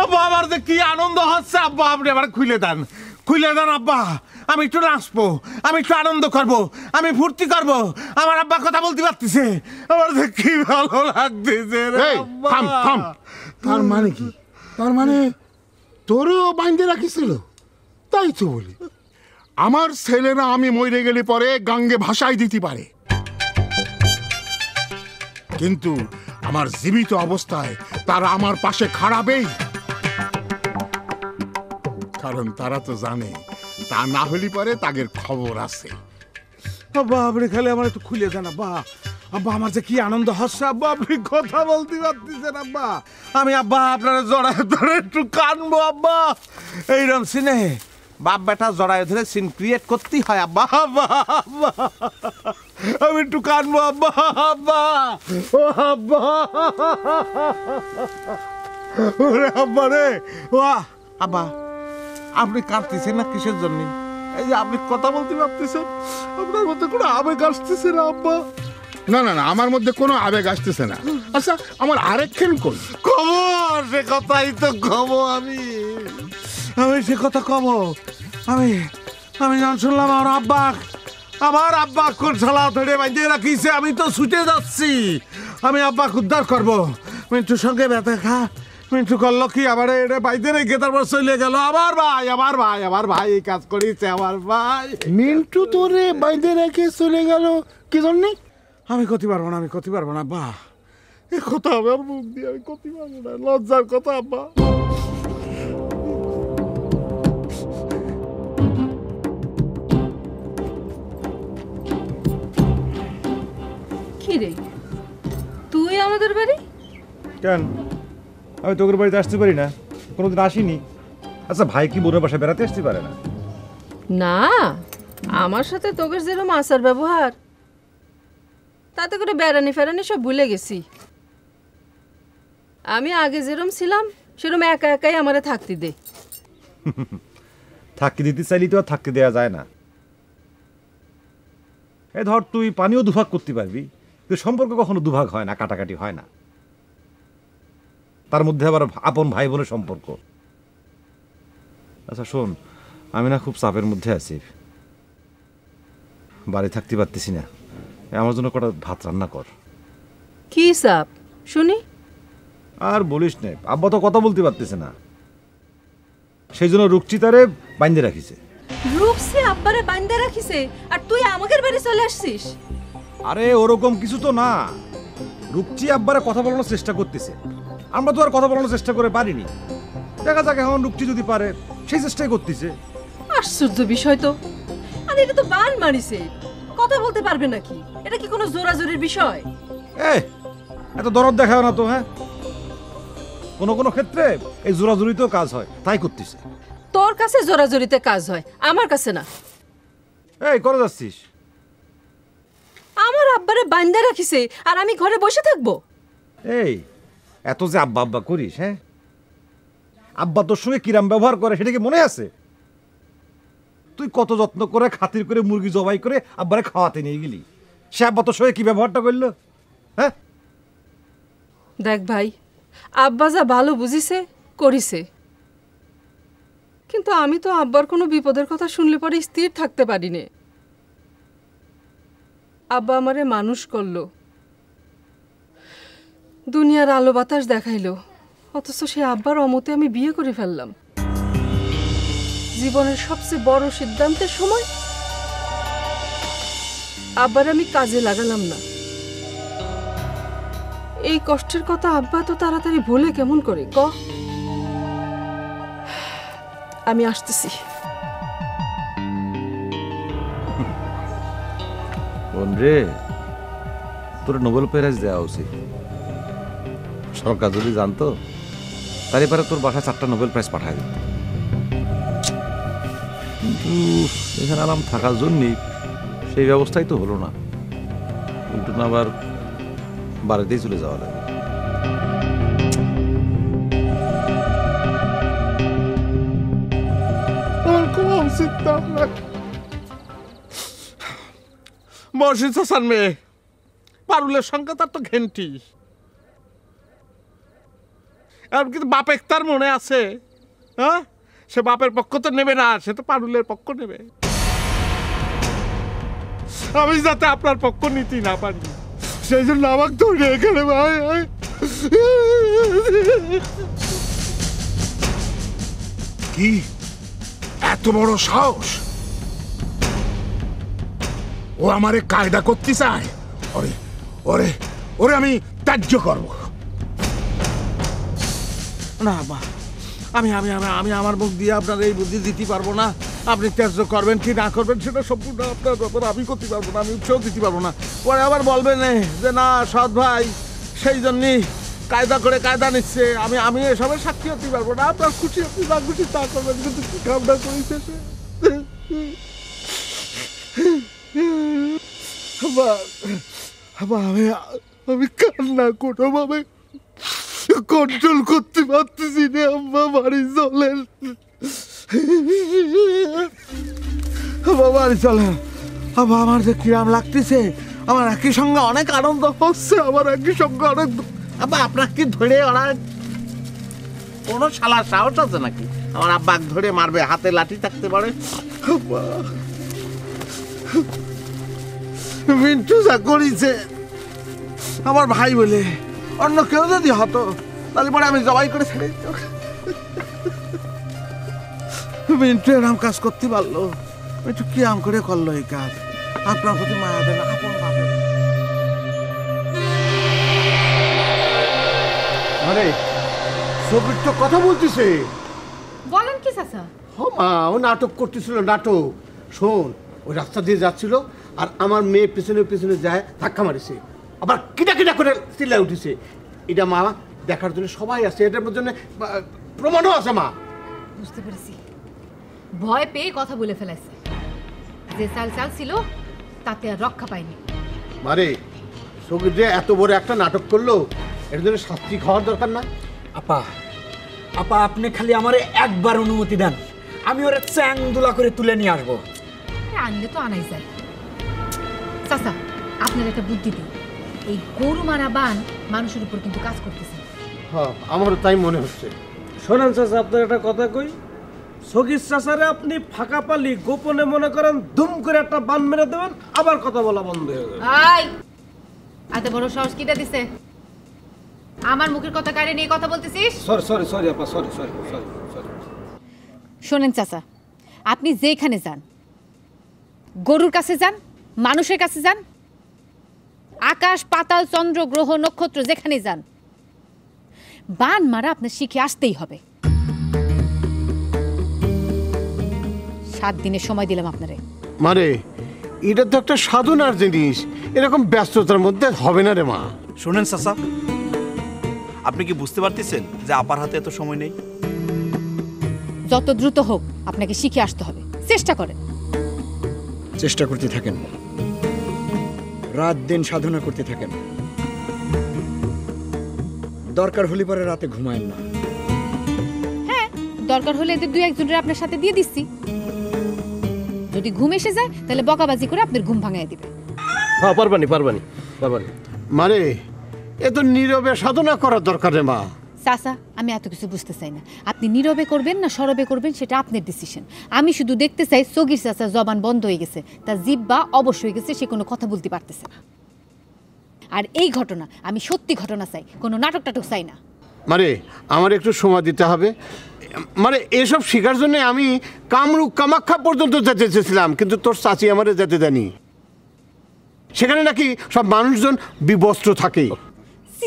আব্বা আমার যে কি আনন্দ হচ্ছে আব্বা, আপনি আবার খুলে দেন আব্বা। আমি একটু নাচবো, আমি একটু আনন্দ করবো, আমি ফুর্তি করবো। আমার আব্বা কথা বলতে পারতেছে, আমার যে কি ভালো লাগতেছে রে আব্বা। থাম থাম, তার মানে কি? তার মানে তোরও বাইন্ধে রাখিছিল? তাই তো বলি, আমার ছেলেরা আমি মরে গেলে পরে গাঙ্গে ভাসাই দিতে পারে, কিন্তু আমার জীবিত অবস্থায় তারা আমার পাশে খাড়াবেই, কারণ তারা তো জানে তা না হলে পরে তাদের খবর আছে। আব্বা আপনি খালি আমার একটু খুলে দেন আব্বা। আব্বা আমার যে কি আনন্দ হচ্ছে আব্বা, আপনি কথা বলতে পারতেছেন আব্বা। আমি আব্বা আপনারা জড়ায় ধরে একটু কানবো আব্বা। এইরকম সিনে বাপ বেটা জড়ায় ধরে সিন ক্রিয়েট করতেই হয় আব্বা। আব্বা আব্বা আমি একটু কানবো আব্বা। আব্বা ও আব্বা, ওরে আব্বা রে, ও আব্বা আপনি কাঁদতেছেন না কিসের জন্য? এই যে আপনি কথা বলতে পারতেছেন, আপনার মধ্যে কোনো আবেগ আসতেছে না আব্বা? না না না, আমার মধ্যে কোনো আবেগ আসতেছে না। আচ্ছা আমার আরেকখান কই খবর, সে কথাই তো কব আমি সে কথা কব। আমি যখন শুনলাম আমার আব্বা কোন শালা ধরে বাঁধিয়ে রাখিছে, আমি তো ছুটে যাচ্ছি। আমি আব্বা উদ্ধার করবো। মিন্টুর সঙ্গে ব্যথা খা, মিন্টু করলো কি আবার এটা বাইতে রেখে তারপর চলে গেল। আমার ভাই এই কাজ করেছে, আমার ভাই। মিন্টু তোরে বাইরে রেখে চলে গেল কি জন্য? আমি করতে পারবো না আব্বা, এ কথা আমার মুখ দিয়ে আমি করতে পারবো না, লজ্জার কথা আব্বা। কি রে তুই আমাদের বাড়ি? কেন আমি তোর বাড়িতে আসতে পারি না? কোনোদিন আসিনি। আচ্ছা ভাই কি বোনের বাসায় বেড়াতে আসতে পারে না? না, আমার সাথে তোদের যেরকম আচার ব্যবহার, তাতে করে বেড়ানি ফেরানি সব ভুলে গেছি। আমি আগে যেরকম ছিলাম সেরকম একা একাই আমারে থাকতে দে। থাকতে দিতে চাইলে তো আর থাকতে দেওয়া যায় না। এই ধর তুই পানিও দুভাগ করতে পারবি, কিন্তু সম্পর্ক কখনো দুভাগ হয় না, কাটাকাটি হয় না। তার মধ্যে আবার আপন ভাই বোনের সম্পর্ক। আচ্ছা শোন, আমি না খুব চাপের মধ্যে আছি, বাড়ি থাকতে পারতেছি না। আমার জন্য কটা ভাত রান্না কর। কি চাপ শুনি? আর বলিস না, আব্বা তো কথা বলতে পারতেছে না, সেই জন্য রুকচিতারে বাইন্ধে রাখিছে। রূপসী আব্বারে বান্ধা রাখিছে আর তুই আমাদের বাড়ি চলে আসছিস? আরে ওরকম কিছু তো না, রূপচি আব্বারে কথা বলানোর চেষ্টা করতেছে, আমরা তো আর কথা বলানোর চেষ্টা করে পারিনি। দেখা যাক এখন রূপচি যদি পারে, সেই চেষ্টাই করতেছে। আশ্চর্য বিষয় তো। আর এটা তো বান মারিছে, কথা বলতে পারবে নাকি? এটা কি কোনো জোরাজোরির বিষয়? এত দরদ দেখাও না তো। হ্যাঁ, কোনো কোনো ক্ষেত্রে এই জোরাজুরিতেও কাজ হয়, তাই করতেছে। তোর কাছে জোরাজোরিতে কাজ হয়, আমার কাছে না। এই করে যাচ্ছিস? আমার আব্বারে বান্ধা রাখিছে আর আমি ঘরে বসে থাকবো? এই এত যে আব্বা আব্বা করিস, হ্যাঁ, আব্বা তোর সঙ্গে কিরাম ব্যবহার করে সেটা কি মনে আছে? তুই কত যত্ন করে খাতির করে মুরগি জবাই করে আব্বারে খাওয়াতে নিয়ে গেলি, সে আব্বা তোর সঙ্গে কি ব্যবহারটা করলো? হ্যাঁ দেখ ভাই, আব্বা যা ভালো বুঝিছে করিছে, কিন্তু আমি তো আব্বার কোনো বিপদের কথা শুনলে পরে স্থির থাকতে পারি নে। আব্বা আমারে মানুষ করলো, দুনিয়ার আলো বাতাস দেখাইলো, অথচ সে আব্বার অমতে আমি বিয়ে করে ফেললাম। জীবনের সবচেয়ে বড় সিদ্ধান্তের সময় আব্বার আমি কাজে লাগালাম না। এই কষ্টের কথা আব্বা তো তাড়াতাড়ি ভুলে কেমন করে ক? আমি আসতেছি। বোন রে, তোর নোবেল প্রাইজ দেওয়া উচিত। সরকার যদি জানতো তার এবারে তোর বাসায় 4টা নোবেল প্রাইজ পাঠায় দিত। কিন্তু এখানে আরাম থাকার জন্যই সেই ব্যবস্থাই তো হলো না, উল্টো না আবার বাড়িতেই চলে যাওয়া লাগে। মসজিদ হাসান মেয়ে পারুলের সংখ্যা তার তো ঘেন্টি। আর কিন্তু বাপের তার মনে আছে, হ্যাঁ, সে বাপের পক্ষ তো নেবে না, সে তো পারুলের পক্ষ নেবে। আমি যাতে আপনার পক্ষ নিতে না পারি সেই জন্য আমাকে ধরে এখানে ভাই। কি এত বড় সাহস? ও আমারে কায়দা করতে চায়? ওরে ওরে ওরে আমি ত্যায্য করব না। আমি আমি আমি আমি আমার মুখ দিয়ে আপনার এই বুদ্ধি দিতে পারবো না। আপনি ত্যায্য করবেন কি না করবেন সেটা সম্পূর্ণ আপনার ব্যাপার, আমি করতে পারবো না, আমি উৎসাহ দিতে পারবো না। পরে আবার বলবেন যে না সৎ ভাই সেই জন্যই কায়দা করে কায়দা নিচ্ছে। আমি এসবের সাক্ষী হতে পারবো না। আপনার খুশি আপনি না খুশি তা করবেন, কিন্তু কি কামটা করেছে সে। আমি কান্না কোনোভাবে কন্ট্রোল করতে পারতেছি না। আম্মা বাড়ি চলেন, বাড়ি চলেন। আমার যে কিরাম লাগতেছে, আমার একই সঙ্গে অনেক আনন্দ হচ্ছে, আমার একই সঙ্গে অনেক। আপনার কি ধরে ওরা কোনো শালার সাহস আছে নাকি আমার আব্বাক ধরে মারবে? হাতে লাঠি থাকতে পারে। মিন্টু যা করিছে আমার ভাই বলে, অন্য কেউ যদি হতো তাহলে পরে আমি জবাই করে ছেড়ে দিত। মিন্টু এরকম কাজ করতে পারলো, মিন্টু কি আম করে করলো এই কাজ? আপনার প্রতি মায়া দেন আপন ভাবে। আরে সবির তো কথা বলতেছে। বলেন কি চাচা? মা ও নাটক করতেছিল, নাটক। শোন, ওই রাস্তা দিয়ে যাচ্ছিল আর আমার মেয়ে পেছনে পেছনে যায় ধাক্কা মারিছে, আবার কিটা কিটা করে চিল্লায় উঠেছে। এটা মা দেখার জন্য সবাই আছে, এটার জন্য প্রমাণও আছে মা। বুঝতে পেরেছি, ভয় পেয়ে কথা বলে ফেলেছে। যে চাল চাল ছিল তাতে আর রক্ষা পায়নি। মারে সবির যে এত বড় একটা নাটক করলো, এর জন্য শাস্তি খাওয়ার দরকার না? আপা আপা আপনি খালি আমারে একবার অনুমতি দেন, আমি ওরা চ্যাং দুলা করে তুলে নিয়ে আসবো। আনলে তো আনাই যায়। চাচা আপনার একটা বুদ্ধি দিই, এই গরু মারা বান মানুষের উপর কিন্তু কাজ করতেছে। হ্যাঁ আমারও তাই মনে হচ্ছে। শোনেন চাচা, আপনার একটা কথা কই, সগির চাচারে আপনি ফাঁকা পালি গোপনে মনে করেন দুম করে একটা বান মেরে দেবেন, আবার কথা বলা বন্ধ হয়ে যাবে। আই এত বড় সাহস কিটা দিছে? আমার মুখের কথা কারে নিয়ে কথা বলতেছিস? সরি সরি সরি আপা, সরি সরি সরি সরি। শোনেন চাচা, আপনি যেখানে যান, গরুর কাছে যান, মানুষের কাছে যান, আকাশ পাতাল চন্দ্র গ্রহ নক্ষত্র যেখানে যান, বান মারা আপনার শিখে আসতেই হবে। 7 দিনের সময় দিলাম আপনারে। মারে এটা তো একটা সাধনার জিনিস, এরকম ব্যস্ততার মধ্যে হবে না রে মা। শোনেন চাচা, আপনি কি বুঝতে পারতেছেন যে আপার হাতে এত সময় নেই? যত দ্রুত হোক আপনাকে শিখে আসতে হবে, চেষ্টা করেন। চেষ্টা করতে থাকেন, রাত দিন সাধনা করতে থাকেন। দরকার হলে পরে রাতে ঘুমায়েন না। হ্যাঁ, দরকার হলে এদের 2-1 জনের আপনার সাথে দিয়ে দিচ্ছি। যদি ঘুম এসে যায় তাহলে বকাবাজি করে আপনার ঘুম ভাঙায় দিবে। হ্যাঁ, পারবানি। মানে এ তো নীরবে সাধনা করার দরকার রে মা। চাচা, আমি এত কিছু বুঝতে চাই না। আপনি নীরবে করবেন না সরবে করবেন সেটা আপনার ডিসিশন। আমি শুধু দেখতে চাই সগির চাচার জবান বন্ধ হয়ে গেছে, তার জিহ্বা অবশ হয়ে গেছে, সে কোনো কথা বলতে পারতেছে না। আর এই ঘটনা আমি সত্যি ঘটনা চাই, কোনো নাটক টাটক চাই না। মানে আমার একটু সময় দিতে হবে। মানে এসব শেখার জন্য আমি কামরূপ কামাখ্যা পর্যন্ত যেতে চেয়েছিলাম, কিন্তু তোর চাচি আমারে যেতে দেয়নি। সেখানে নাকি সব মানুষজন বিবস্ত্র থাকে।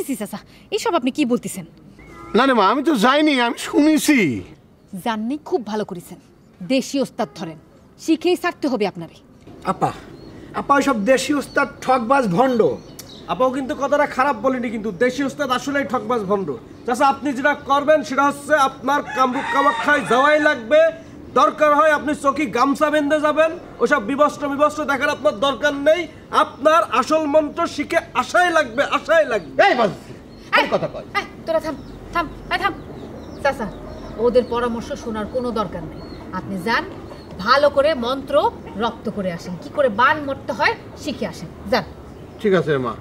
সি চাচা, এইসব আপনি কি বলতেছেন? না রে মা, আমি তো যাইনি, আমি শুনেছি। জাননি, খুব ভালো করেছেন। দেশি ওস্তাদ ধরেন, শিখেই ছাড়তে হবে আপনারে। আপা সব দেশি ওস্তাদ ঠকবাজ ভণ্ড। আপাও কিন্তু কথাটা খারাপ বলিনি, কিন্তু দেশি ওস্তাদ আসলেই ঠকবাজ ভণ্ড। চাচা, আপনি যেটা করবেন সেটা হচ্ছে আপনার কামরূপ কামাখ্যায় যাওয়াই লাগবে। দরকার হয় আপনি চকি গামছা বেঁধে যাবেন, ওসব বিবস্ত্র দেখার আপনার দরকার নেই। আপনার আসল মন্ত্র শিখে আসাই লাগবে। কথা কয় তোরা থাম। চাচা, ওদের পরামর্শ শোনার কোনো দরকার নেই। আপনি যান, ভালো করে মন্ত্র রপ্ত করে আসেন, কি করে বান মরতে হয় শিখে আসেন। যান। ঠিক আছে মা,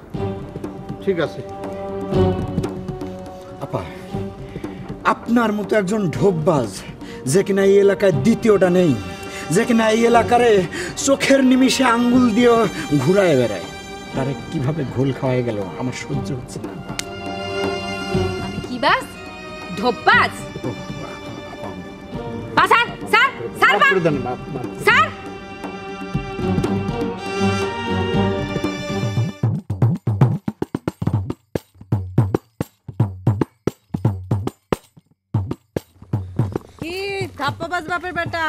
ঠিক আছে। আপা, আপনার মতো একজন ঢোকবাজ যে কিনা এই এলাকায় দ্বিতীয়টা নেই, যে কিনা এই এলাকারে চোখের নিমিষে আঙ্গুল দিয়ে ঘুরায় বেড়ায়, তারে কিভাবে ঘোল খাওয়াই গেল আমার সহ্য হচ্ছে না। আমি কি বাস? ঢোকবাজ? স্যার কি ধাপ্পাবাজ বাপের বেটা,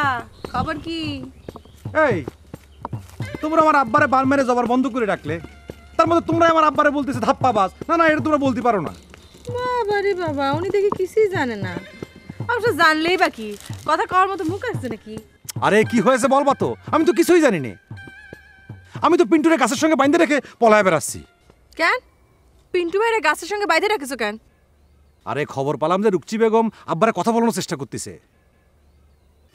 খবর কি? এই তোমরা আমার আব্বারে বাল মেরে যাবার বন্ধ করে রাখলে, তার মধ্যে তোমরা আমার আব্বারে বলতেছে ধাপ্পাবাজ। না, এটা তোমরা বলতে পারো না। বাবা রে বাবা, উনি দেখি কিছুই জানে না। অবশ্য জানলেই বা কি, কথা কওয়ার মতো মুখ আছে নাকি? আরে কি হয়েছে বলবা তো, আমি তো কিছুই জানি না। আমি তো পিন্টুরে গাছের সঙ্গে বাইন্ধে রেখে পলায় বেড়াচ্ছি। কেন পিন্টু ভাইরে গাছের সঙ্গে বাইধে রাখিছো কেন? আরে খবর পেলাম যে রুকচি বেগম আব্বারে কথা বলানোর চেষ্টা করতেছে।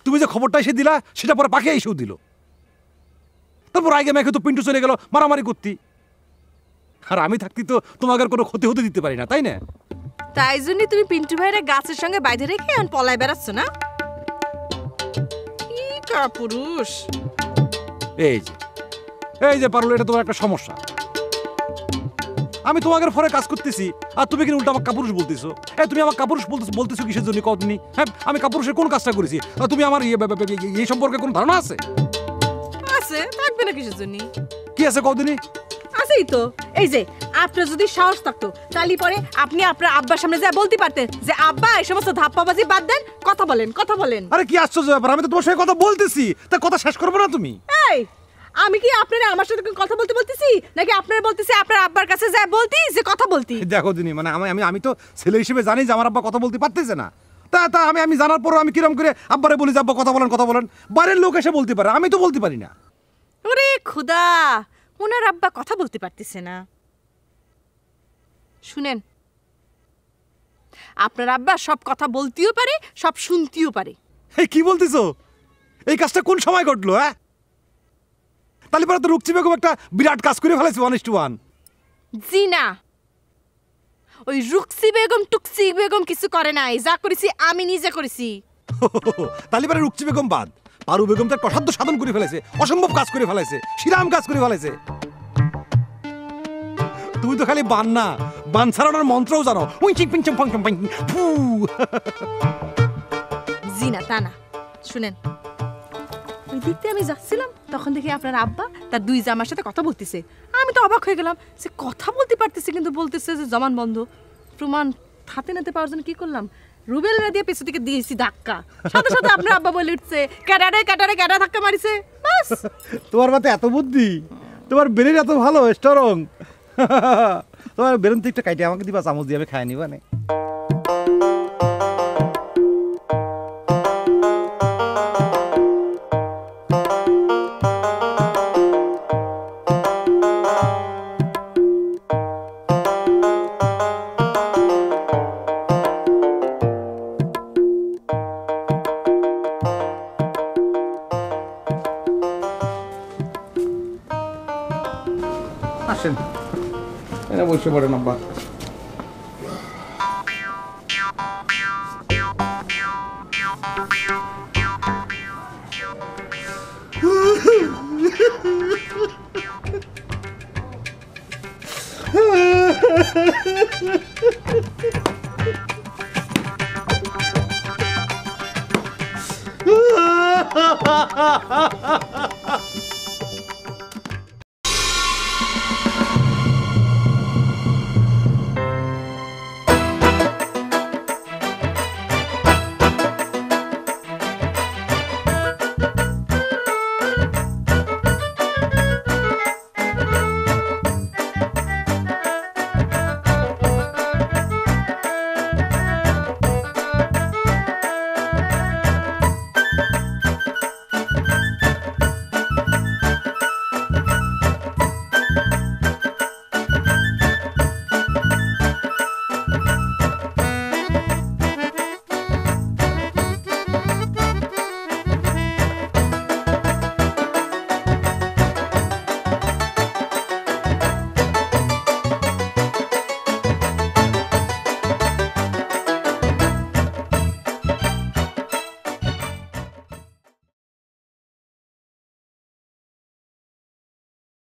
তুমি যে খবরটা এসে দিলা সেটা পরে পাখি এসেও দিল। তারপর আগে মেখে তো পিন্টু চলে গেল মারামারি করতে। আর আমি থাকতে তো তোমাকে কোনো ক্ষতি হতে দিতে পারি না, তাই না? তাই জন্য তুমি পিন্টু ভাইরে গাছের সঙ্গে বাইধে রেখে এখন পলায় বেড়াচ্ছ না? কি কাপুরুষ! এই যে পারুল, এটা তোমার একটা সমস্যা। আমি তোমাকে ফরে কাজ করতেছি আর তুমি কিন্তু উল্টা আমার কাপুরুষ বলতেছো। তুমি আমার কাপুরুষ বলতেছো কিসের জন্য কতনি? হ্যাঁ, আমি কাপুরুষের কোন কাজটা করেছি? তুমি আমার এই সম্পর্কে কোনো ধারণা আছে? আছে, থাকবে না কিসের জন্য? কি আছে কতদিনই? আছেই তো। এই যে আপনার যদি সাহস থাকতো তাহলে পরে আপনি আপনার আব্বার সামনে যা বলতে পারতেন যে আব্বা এই সমস্ত ধাপ্পাবাজি বাদ দেন, কথা বলেন। আরে কি আশ্চর্য ব্যাপার, আমি তো তোমার সঙ্গে কথা বলতেছি, তা কথা শেষ করবো না তুমি? এই আমি কি আপনারা আমার সাথে কথা বলতেছি নাকি আপনারা বলতেছি আপনার আব্বার কাছে যা বলতি যে কথা বলতি? দেখো দিনি, মানে আমি তো ছেলে হিসেবে জানি যে আমার আব্বা কথা বলতে পারতেছে না। তা আমি জানার পরও আমি কিরম করে আব্বারে বলি যে আব্বা কথা বলেন। বাইরের লোক এসে বলতে পারে, আমি তো বলতে পারি না। ওরে খুদা, ওনার আব্বা কথা বলতে পারতেছে না। শুনেন, আপনার আব্বা সব কথা বলতেও পারে, সব শুনতেও পারে। কি বলতেছো? এই কাজটা কোন সময় ঘটলো? হ্যাঁ, তাহলে পরে তো রুকচি বেগম একটা বিরাট কাজ করে ফেলেছে 1:1। জি না, ওই রুকসি বেগম টুকসি বেগম কিছু করে নাই, যা করেছি আমি নিজে করেছি। তাহলে পরে রুকচি বেগম বাদ, পারু বেগম তার অসাধ্য সাধন করে ফেলেছে, অসম্ভব কাজ করে ফেলেছে, শিরাম কাজ করে ফেলেছে। তুমি তো খালি বান না, বান ছাড়ানোর মন্ত্রও জানো। জি না, তা না। শুনেন, ওই দিক দিয়ে আমি যাচ্ছিলাম, তখন দেখি আপনার আব্বা তার দুই জামার সাথে কথা বলতেছে। আমি তো অবাক হয়ে গেলাম, সে কথা বলতে পারতেছে কিন্তু বলতেছে যে জমান বন্ধ। প্রমাণ হাতে নাতে পাওয়ার জন্য কি করলাম, রুবেলরা দিয়ে পেছন থেকে দিয়েছি ধাক্কা। সাথে সাথে আপনার আব্বা বলে উঠছে, ক্যাডারে ক্যাডারে ক্যাডা ধাক্কা মারিছে। বাস। তোমার মাথায় এত বুদ্ধি, তোমার ব্রেন এত ভালো স্ট্রং। তোমার ব্রেন থেকে কাইটে আমাকে দিবা, চামচ দিয়ে আমি খাই নিবা না। আসেন, এনে বসে পড়েন আব্বা। ha ha ha ha